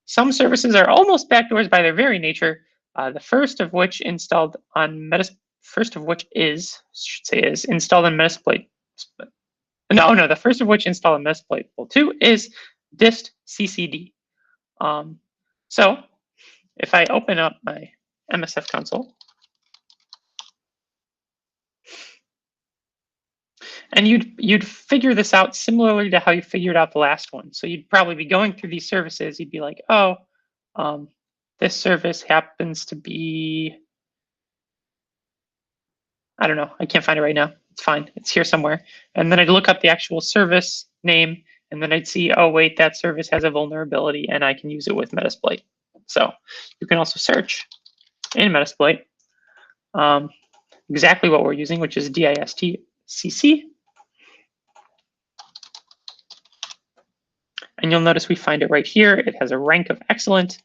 some services are almost backdoors by their very nature. The first of which is installed on Metasploit. No, the first of which installed on Metasploit 2 is dist ccd. So if I open up my MSF console, and you'd figure this out similarly to how you figured out the last one. So you'd probably be going through these services. You'd be like, oh, This service happens to be, I don't know, I can't find it right now. It's fine, it's here somewhere. And then I'd look up the actual service name, and then I'd see, oh wait, that service has a vulnerability and I can use it with Metasploit. So you can also search in Metasploit exactly what we're using, which is distcc. And you'll notice we find it right here. It has a rank of excellent.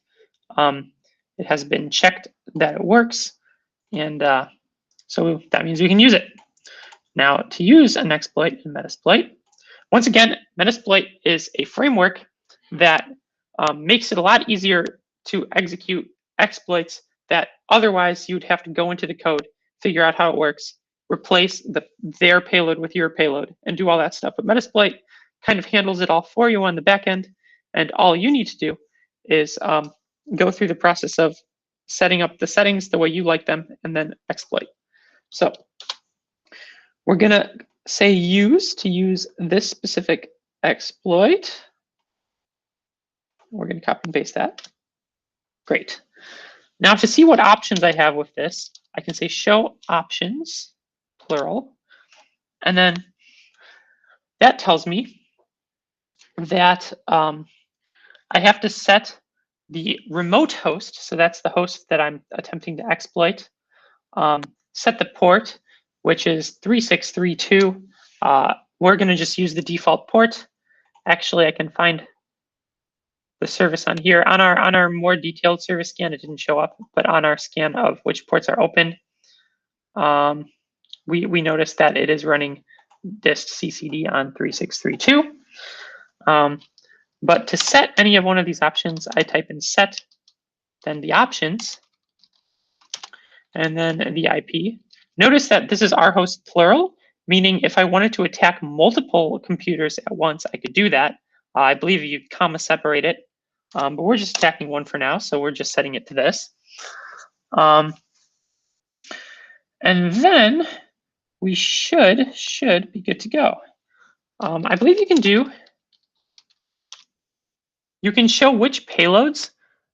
It has been checked that it works. And so that means we can use it. Now, to use an exploit in Metasploit, once again, Metasploit is a framework that makes it a lot easier to execute exploits that otherwise you'd have to go into the code, figure out how it works, replace their payload with your payload, and do all that stuff. But Metasploit kind of handles it all for you on the back end, and all you need to do is go through the process of setting up the settings the way you like them, and then exploit. So we're gonna say use to use this specific exploit. We're gonna copy and paste that. Great. Now to see what options I have with this, I can say show options, plural, and then that tells me that I have to set the remote host, so that's the host that I'm attempting to exploit, set the port, which is 3632. We're going to just use the default port. Actually, I can find the service on here. On our more detailed service scan, it didn't show up, but on our scan of which ports are open, we noticed that it is running dist ccd on 3632. But to set any of one of these options, I type in set, then the options, and then the IP. Notice that this is our host plural, meaning if I wanted to attack multiple computers at once, I could do that. I believe you comma separate it, but we're just attacking one for now, so we're just setting it to this. And then we should be good to go. I believe you can show which payloads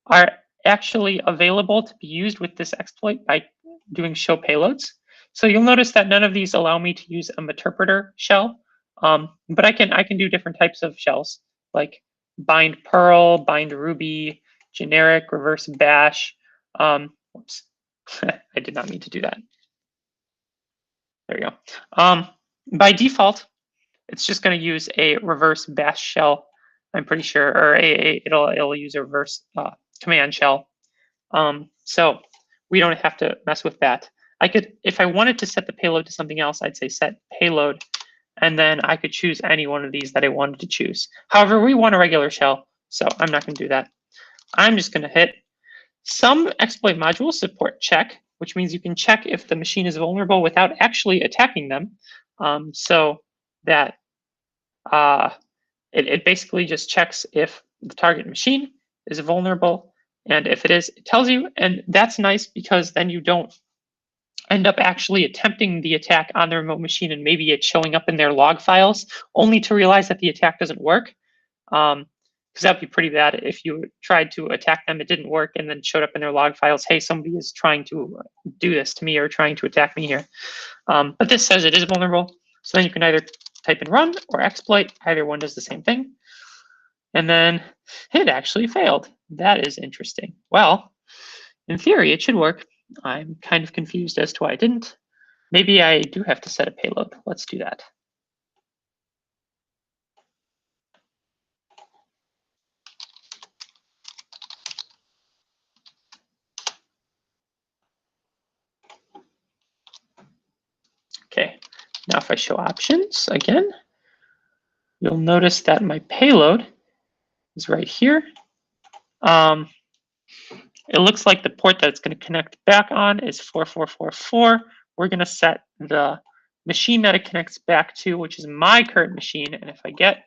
are actually available to be used with this exploit by doing show payloads. So you'll notice that none of these allow me to use a interpreter shell, but I can do different types of shells like bind Perl, bind Ruby, generic, reverse bash. Whoops, I did not mean to do that. There you go. By default, it's just going to use a reverse bash shell, I'm pretty sure, or it'll use a reverse command shell. So we don't have to mess with that. I could, if I wanted to set the payload to something else, I'd say set payload, and then I could choose any one of these that I wanted to choose. However, we want a regular shell, so I'm not going to do that. I'm just going to hit some exploit modules support check, which means you can check if the machine is vulnerable without actually attacking them. So that it basically just checks if the target machine is vulnerable, and if it is, it tells you, and that's nice because then you don't end up actually attempting the attack on the remote machine and maybe it's showing up in their log files only to realize that the attack doesn't work. Because that'd be pretty bad if you tried to attack them, it didn't work, and then showed up in their log files, hey, somebody is trying to do this to me or trying to attack me here. But this says it is vulnerable, so then you can either type in run or exploit, either one does the same thing. And then it actually failed. That is interesting. Well, in theory, it should work. I'm kind of confused as to why I didn't. Maybe I do have to set a payload. Let's do that. Okay, now if I show options again, you'll notice that my payload is right here. It looks like the port that it's going to connect back on is 4444. We're going to set the machine that it connects back to, which is my current machine. And if I get,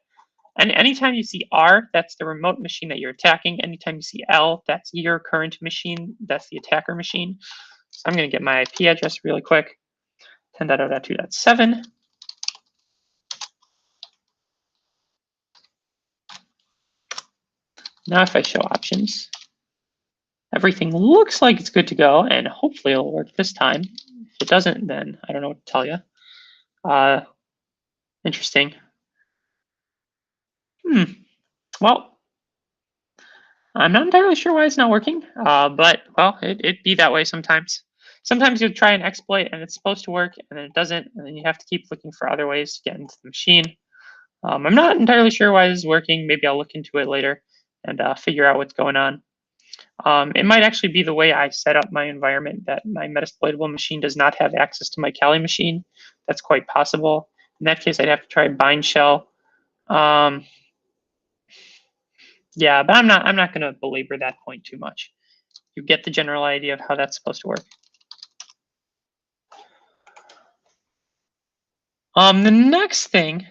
and anytime you see R, that's the remote machine that you're attacking. Anytime you see L, that's your current machine. That's the attacker machine. So I'm going to get my IP address really quick. 10.0.2.7. Now if I show options, everything looks like it's good to go, and hopefully it'll work this time. If it doesn't, then I don't know what to tell you. Interesting. Well, I'm not entirely sure why it's not working, but well, it'd be that way sometimes. Sometimes you try an exploit and it's supposed to work and then it doesn't, and then you have to keep looking for other ways to get into the machine. I'm not entirely sure why this is working. Maybe I'll look into it later and figure out what's going on. It might actually be the way I set up my environment, that my Metasploitable machine does not have access to my Kali machine. That's quite possible. In that case, I'd have to try bind shell. Yeah, but I'm not going to belabor that point too much. You get the general idea of how that's supposed to work. The next thing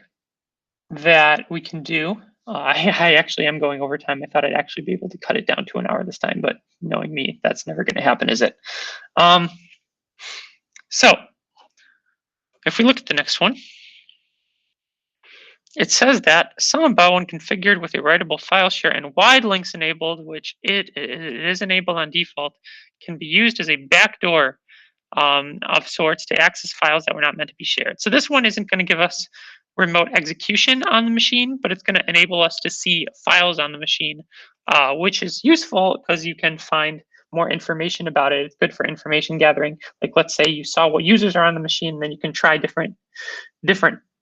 that we can do, I actually am going over time. I thought I'd actually be able to cut it down to an hour this time, but knowing me, that's never going to happen, is it? So if we look at the next one, it says that some about when configured with a writable file share and wide links enabled, which it is enabled on default, can be used as a backdoor of sorts to access files that were not meant to be shared. So this one isn't going to give us remote execution on the machine, but it's going to enable us to see files on the machine, which is useful because you can find more information about it. It's good for information gathering. Like, let's say you saw what users are on the machine, then you can try different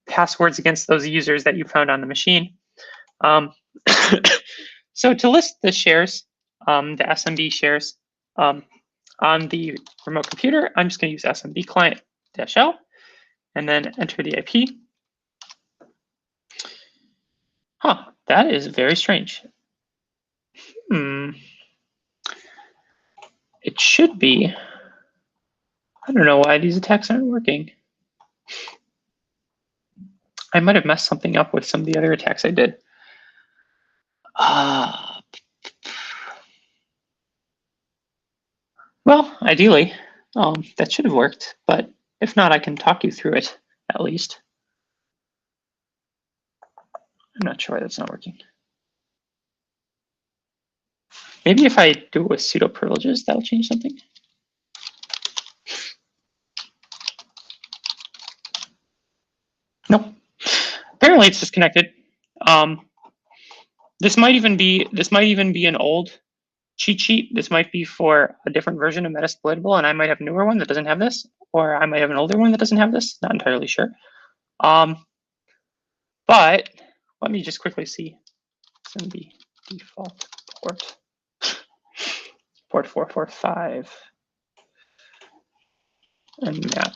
passwords against those users that you found on the machine. So to list the shares, the SMB shares, on the remote computer, I'm just going to use SMB client-l and then enter the IP. Huh, that is very strange. It should be. I don't know why these attacks aren't working. I might have messed something up with some of the other attacks I did. Well, ideally, that should have worked, but if not, I can talk you through it at least. I'm not sure why that's not working. Maybe if I do it with sudo privileges, that'll change something. Nope. Apparently it's disconnected. This might even be an old cheat sheet. This might be for a different version of Metasploitable, and I might have a newer one that doesn't have this, or I might have an older one that doesn't have this. Not entirely sure. But let me just quickly see. SMB default port 445 Nmap.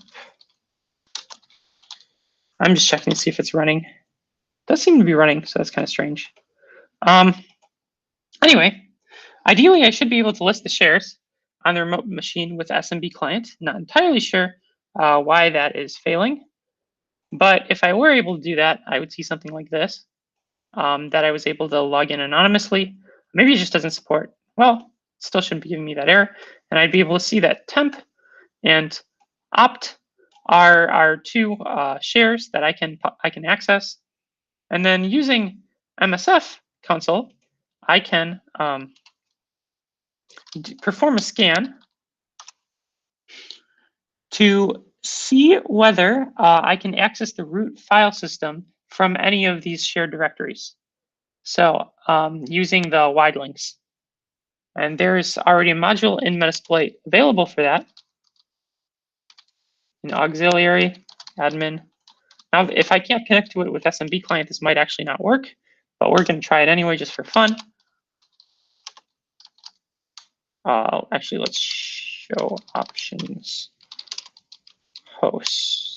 I'm just checking to see if it's running. It does seem to be running, so that's kind of strange. Anyway, ideally, I should be able to list the shares on the remote machine with SMB client. Not entirely sure why that is failing, but if I were able to do that, I would see something like this, that I was able to log in anonymously. Maybe it just doesn't support. Well, it still shouldn't be giving me that error, and I'd be able to see that temp and opt are two shares that I can access, and then using MSF console, I can perform a scan to see whether I can access the root file system from any of these shared directories. So using the wide links. And there's already a module in Metasploit available for that. In auxiliary, admin. Now, if I can't connect to it with SMB client, this might actually not work, but we're going to try it anyway just for fun. Actually, let's show options hosts.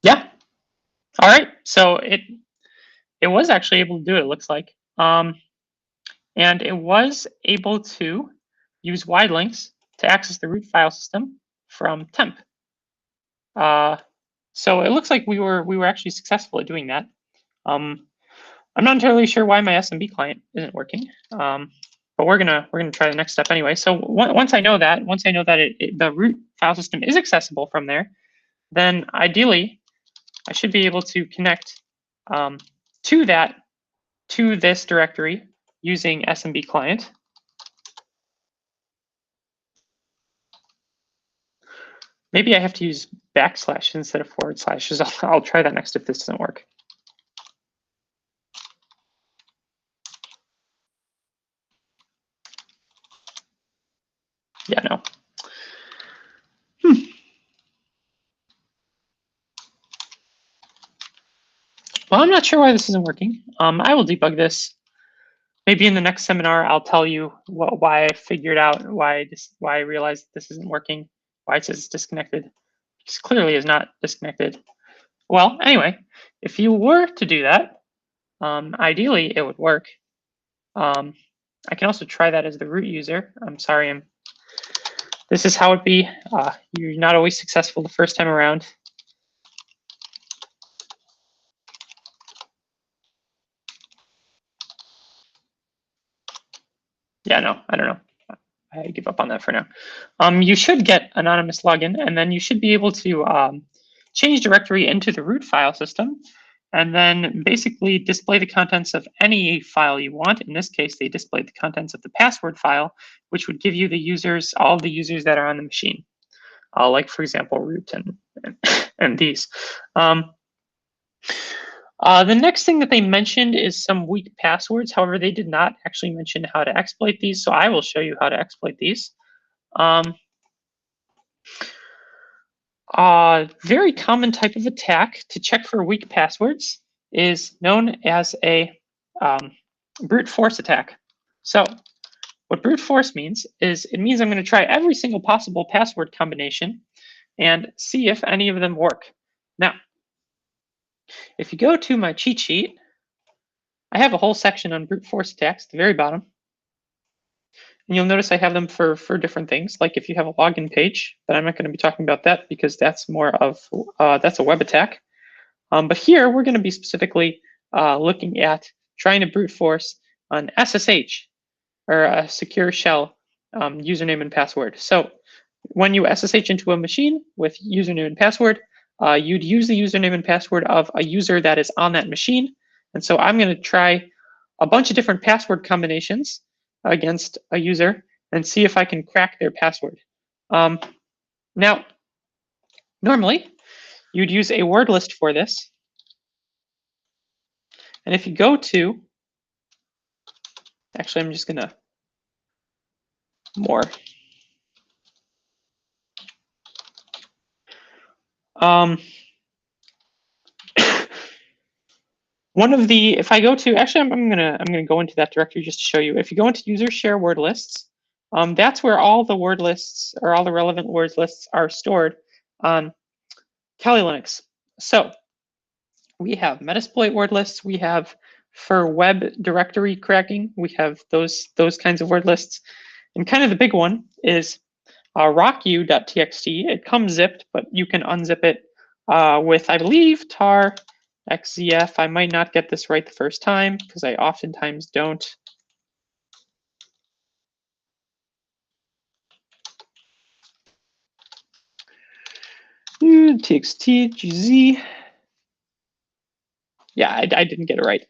Yeah. All right. So it was actually able to do it, looks like. And it was able to use wide links to access the root file system from temp. So it looks like we were actually successful at doing that. I'm not entirely sure why my SMB client isn't working. but we're gonna try the next step anyway. So once I know that, the root file system is accessible from there, then ideally I should be able to connect to this directory using SMB client. Maybe I have to use backslash instead of forward slashes. I'll try that next if this doesn't work. Yeah, no. Well, I'm not sure why this isn't working. I will debug this. Maybe in the next seminar, I'll tell you why I figured out why I realized this isn't working, why it says it's disconnected. This clearly is not disconnected. Well, anyway, if you were to do that, ideally it would work. I can also try that as the root user. I'm sorry, this is how it be. You're not always successful the first time around. Yeah, no, I don't know. I give up on that for now. You should get anonymous login, and then you should be able to change directory into the root file system, and then basically display the contents of any file you want. In this case, they displayed the contents of the password file, which would give you the users, all of the users that are on the machine, like for example, root and these. The next thing that they mentioned is some weak passwords. However, they did not actually mention how to exploit these, so I will show you how to exploit these. Very common type of attack to check for weak passwords is known as a brute force attack. So what brute force means is it means I'm going to try every single possible password combination and see if any of them work. Now, if you go to my cheat sheet, I have a whole section on brute force attacks at the very bottom. And you'll notice I have them for different things. Like if you have a login page, but I'm not going to be talking about that because that's more of, that's a web attack. But here we're going to be specifically looking at trying to brute force an SSH, or a secure shell username and password. So when you SSH into a machine with username and password, you'd use the username and password of a user that is on that machine. And so I'm going to try a bunch of different password combinations against a user and see if I can crack their password. Now, normally, you'd use a word list for this. And if you go to, actually, I'm just going to more. One of the, if I go to, actually, I'm gonna go into that directory just to show you. If you go into user share word lists, that's where all the word lists or all the relevant words lists are stored on Kali Linux. So we have Metasploit word lists. We have for web directory cracking, we have those kinds of word lists. And kind of the big one is rocku.txt. It comes zipped, but you can unzip it with, I believe, tar xzf. I might not get this right the first time because I oftentimes don't. Txt gz. Yeah, I didn't get it right.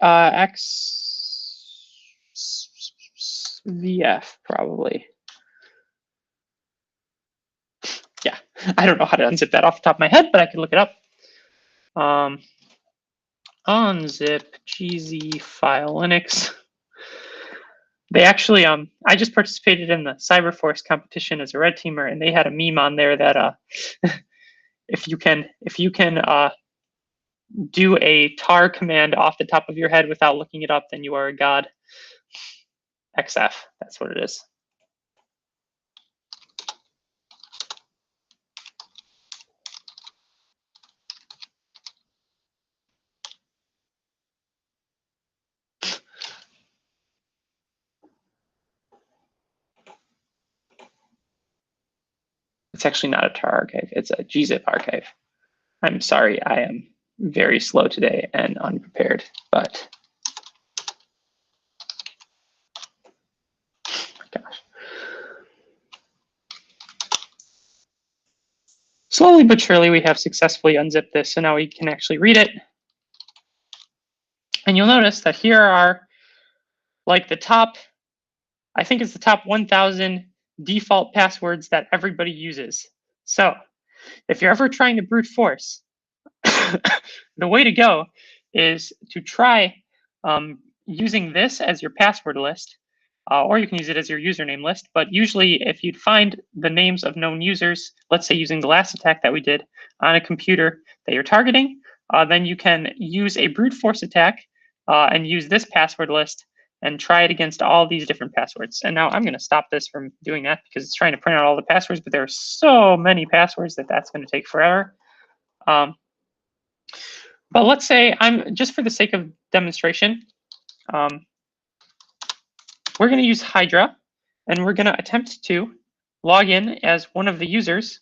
xvf probably. Yeah, I don't know how to unzip that off the top of my head, but I can look it up. Unzip gz file Linux. They actually, I just participated in the CyberForce competition as a red teamer, and they had a meme on there that if you can do a tar command off the top of your head without looking it up, then you are a god. XF, that's what it is. It's actually not a tar archive, it's a gzip archive. I'm sorry, I am very slow today and unprepared, but Slowly but surely, we have successfully unzipped this, so now we can actually read it. And you'll notice that here are like the top, I think it's the top 1,000 default passwords that everybody uses. So if you're ever trying to brute force, the way to go is to try using this as your password list, or you can use it as your username list. But usually if you'd find the names of known users, let's say using the last attack that we did on a computer that you're targeting, then you can use a brute force attack and use this password list and try it against all these different passwords. And now I'm going to stop this from doing that because it's trying to print out all the passwords, but there are so many passwords that that's going to take forever. But let's say I'm just for the sake of demonstration, we're going to use Hydra, and we're going to attempt to log in as one of the users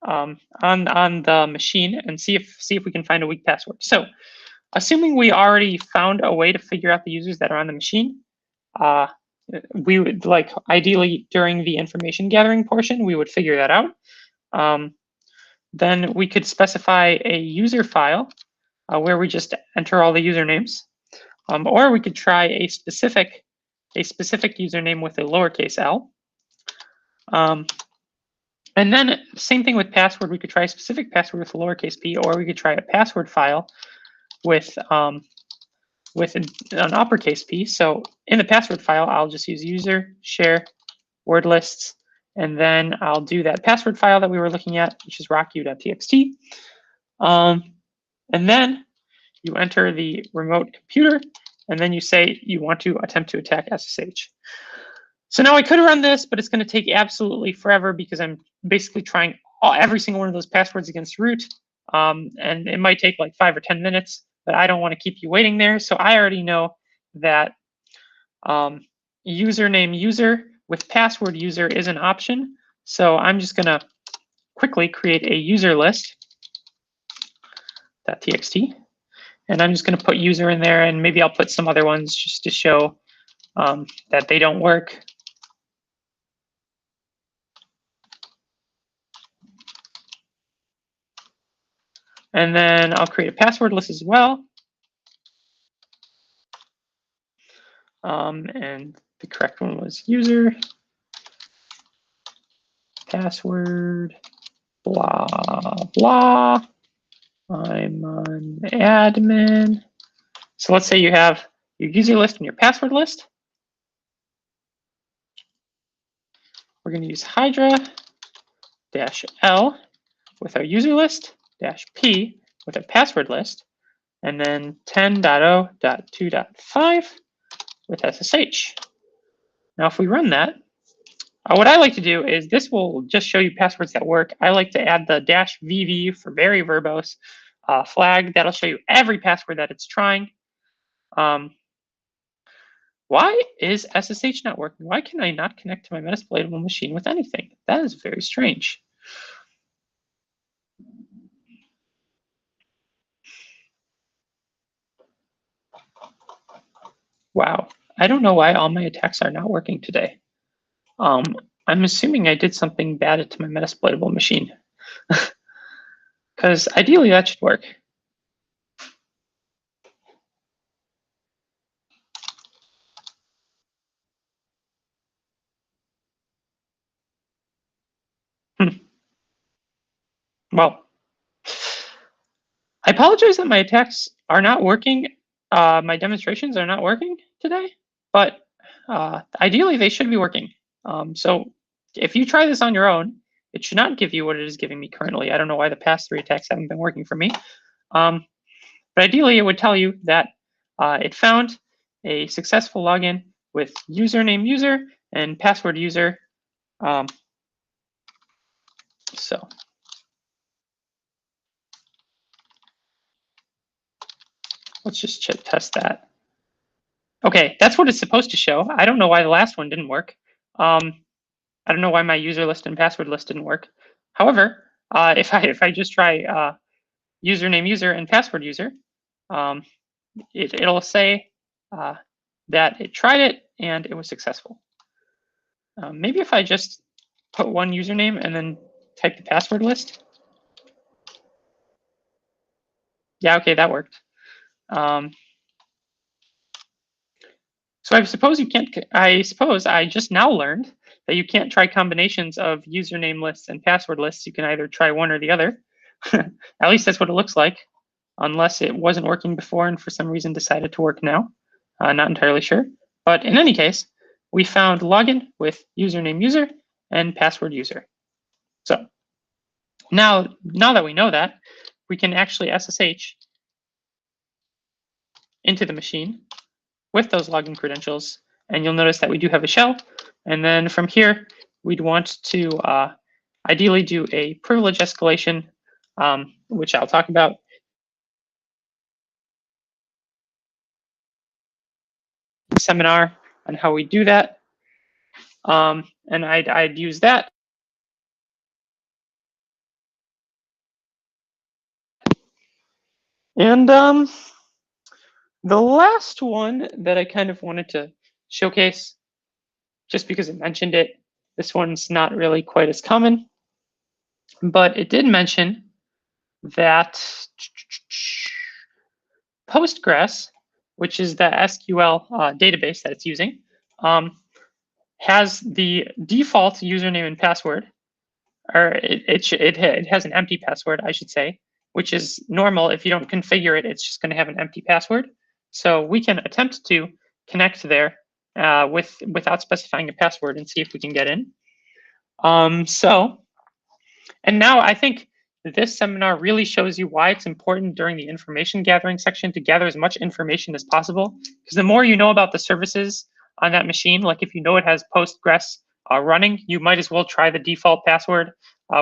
on the machine and see if we can find a weak password. So, assuming we already found a way to figure out the users that are on the machine, we would ideally during the information gathering portion, we would figure that out. Then we could specify a user file where we just enter all the usernames, or we could try a specific username with a lowercase l. And then same thing with password. We could try a specific password with a lowercase p, or we could try a password file with an uppercase p. So in the password file, I'll just use user share word lists, and then I'll do that password file that we were looking at, which is rocku.txt. And then you enter the remote computer, and then you say you want to attempt to attack SSH. So now I could run this, but it's going to take absolutely forever because I'm basically trying every single one of those passwords against root. And it might take like 5 or 10 minutes, but I don't want to keep you waiting there. So I already know that username user with password user is an option. So I'm just going to quickly create a user list .txt. And I'm just going to put user in there, and maybe I'll put some other ones just to show that they don't work. And then I'll create a password list as well. And the correct one was user, password, blah, blah. I'm an admin. So let's say you have your user list and your password list. We're going to use Hydra -L with our user list -P with our password list, and then 10.0.2.5 with SSH. Now, if we run that, what I like to do is this will just show you passwords that work. I like to add the -VV for very verbose flag. That'll show you every password that it's trying. Why is SSH not working? Why can I not connect to my metasploitable machine with anything? That is very strange. Wow, I don't know why all my attacks are not working today. I'm assuming I did something bad to my metasploitable machine. Because ideally that should work. Well, I apologize that my attacks are not working. My demonstrations are not working today, but ideally they should be working. So if you try this on your own, it should not give you what it is giving me currently. I don't know why the past 3 attacks haven't been working for me. But ideally, it would tell you that it found a successful login with username user and password user. So let's just test that. Okay, that's what it's supposed to show. I don't know why the last one didn't work. I don't know why my user list and password list didn't work. However, if I just try username user and password user, it'll say that it tried it and it was successful. Maybe if I just put one username and then type the password list. Yeah, okay, that worked. So I suppose you can't, I suppose I just now learned that you can't try combinations of username lists and password lists. You can either try one or the other. At least that's what it looks like, unless it wasn't working before and for some reason decided to work now. Not entirely sure. But in any case, we found login with username user and password user. So now that we know that, we can actually SSH into the machine with those login credentials. And you'll notice that we do have a shell. And then from here, we'd want to ideally do a privilege escalation, which I'll talk about. Seminar on how we do that. And I'd use that. And the last one that I kind of wanted to showcase, just because it mentioned it, this one's not really quite as common, but it did mention that Postgres, which is the SQL database that it's using, has the default username and password, or it has an empty password, I should say, which is normal. If you don't configure it, it's just going to have an empty password. So we can attempt to connect there without specifying a password and see if we can get in. And now I think this seminar really shows you why it's important during the information gathering section to gather as much information as possible. Because the more you know about the services on that machine, like if you know it has Postgres running, you might as well try the default password,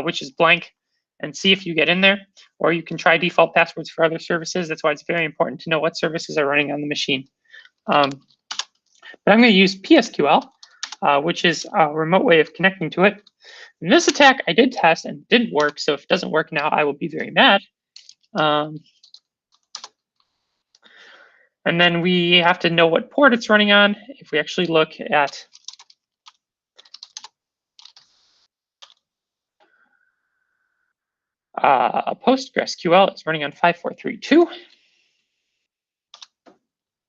which is blank, and see if you get in there. Or you can try default passwords for other services. That's why it's very important to know what services are running on the machine. But I'm going to use PSQL, which is a remote way of connecting to it. In this attack, I did test and it didn't work. So if it doesn't work now, I will be very mad. And then we have to know what port it's running on. If we actually look at PostgreSQL, it's running on 5432.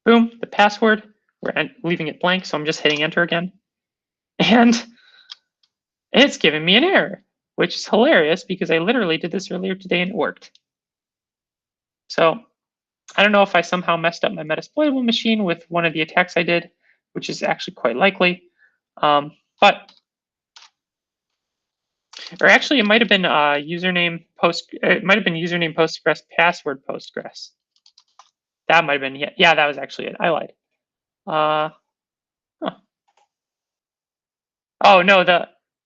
Boom, the password, we're leaving it blank, so I'm just hitting enter again. And it's giving me an error, which is hilarious because I literally did this earlier today and it worked. So I don't know if I somehow messed up my Metasploitable machine with one of the attacks I did, which is actually quite likely. But or actually, it might have been username Postgres password Postgres. That might have been yeah, that was actually it. I lied. Huh. Oh no,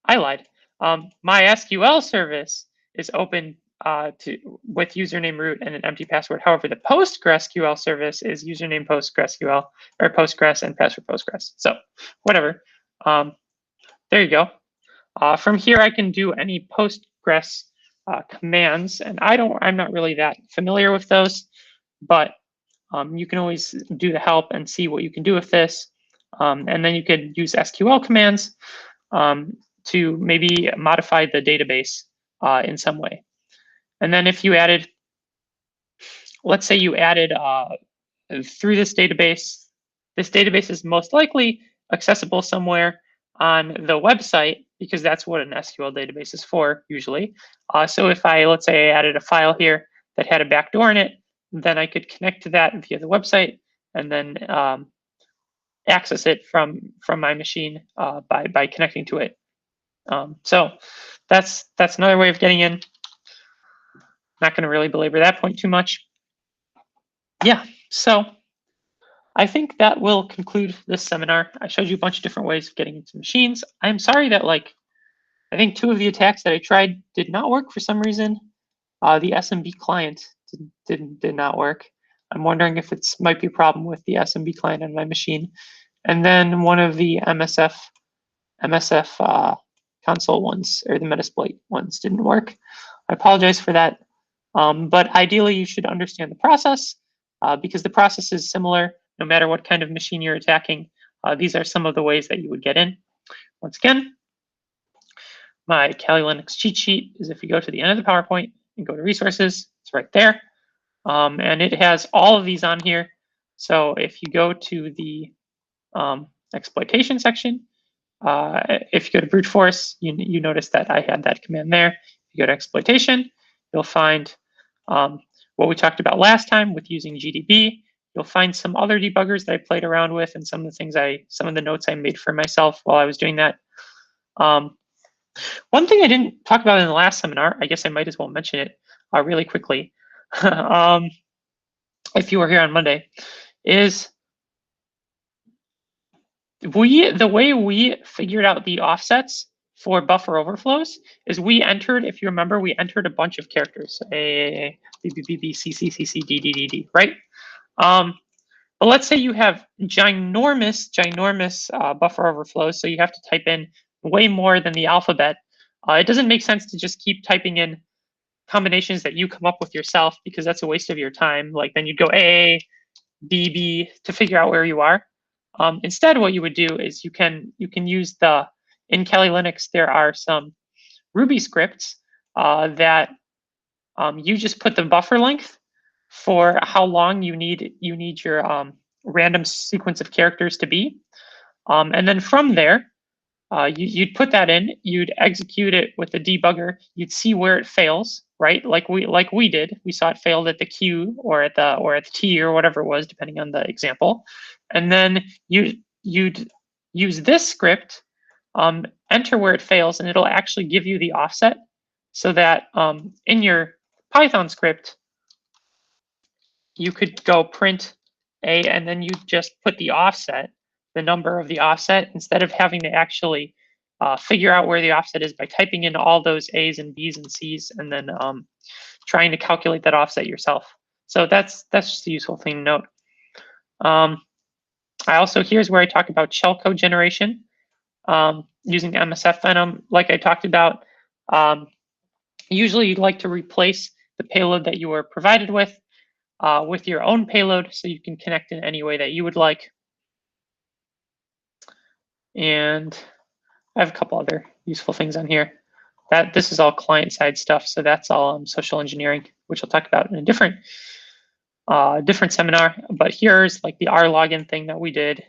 I lied. My SQL service is open with username root and an empty password. However, the PostgreSQL service is username PostgreSQL or Postgres and password Postgres. So whatever. There you go. From here, I can do any Postgres commands, and I'm not really that familiar with those, but you can always do the help and see what you can do with this. And then you could use SQL commands to maybe modify the database in some way. And then if you added, let's say you added through this database is most likely accessible somewhere on the website because that's what an SQL database is for usually. So if let's say I added a file here that had a backdoor in it, then I could connect to that via the website and then access it from my machine by connecting to it. So that's another way of getting in. Not going to really belabor that point too much. Yeah, so I think that will conclude this seminar. I showed you a bunch of different ways of getting into machines. I'm sorry that I think 2 of the attacks that I tried did not work for some reason. The SMB client did not work. I'm wondering if it might be a problem with the SMB client on my machine. And then one of the MSF console ones, or the Metasploit ones, didn't work. I apologize for that. But ideally, you should understand the process because the process is similar no matter what kind of machine you're attacking. These are some of the ways that you would get in. Once again, my Kali Linux cheat sheet is if you go to the end of the PowerPoint and go to resources, it's right there. And it has all of these on here. So if you go to the exploitation section, if you go to brute force, you notice that I had that command there. If you go to exploitation, you'll find what we talked about last time with using GDB. You'll find some other debuggers that I played around with and some of the things some of the notes I made for myself while I was doing that. One thing I didn't talk about in the last seminar, I guess I might as well mention it really quickly. If you were here on Monday, is the way we figured out the offsets for buffer overflows is we entered, if you remember, we entered a bunch of characters, A, B, B, B, B, C, C, C, C, D, D, D, D, right? But let's say you have ginormous buffer overflows, so you have to type in way more than the alphabet. It doesn't make sense to just keep typing in combinations that you come up with yourself, because that's a waste of your time. Like then you'd go A, B, B to figure out where you are. Instead, what you would do is you can use in Kali Linux, there are some Ruby scripts that you just put the buffer length for how long you need your random sequence of characters to be. And then from there, you'd put that in, you'd execute it with the debugger, you'd see where it fails, right? Like we did. We saw it failed at the Q or at the T or whatever it was, depending on the example. And then you'd use this script, enter where it fails, and it'll actually give you the offset so that in your Python script, you could go print A, and then you just put the offset, the number of the offset, instead of having to actually figure out where the offset is by typing in all those A's and B's and C's and then trying to calculate that offset yourself. So that's just a useful thing to note. I also, here's where I talk about shellcode generation using MSF Venom. Like I talked about, usually you'd like to replace the payload that you were provided with your own payload, so you can connect in any way that you would like. And I have a couple other useful things on here. This is all client-side stuff, so that's all social engineering, which I'll talk about in a different seminar. But here's like the rlogin thing that we did.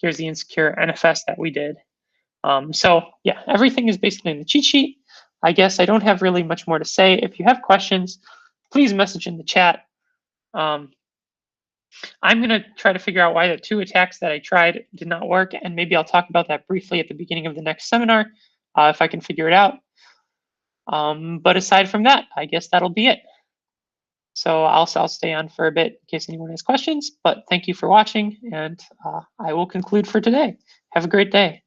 Here's the insecure NFS that we did. So yeah, everything is basically in the cheat sheet. I guess I don't have really much more to say. If you have questions, please message in the chat. I'm going to try to figure out why the 2 attacks that I tried did not work, and maybe I'll talk about that briefly at the beginning of the next seminar if I can figure it out. But aside from that, I guess that'll be it. So I'll stay on for a bit in case anyone has questions, but thank you for watching, and I will conclude for today. Have a great day.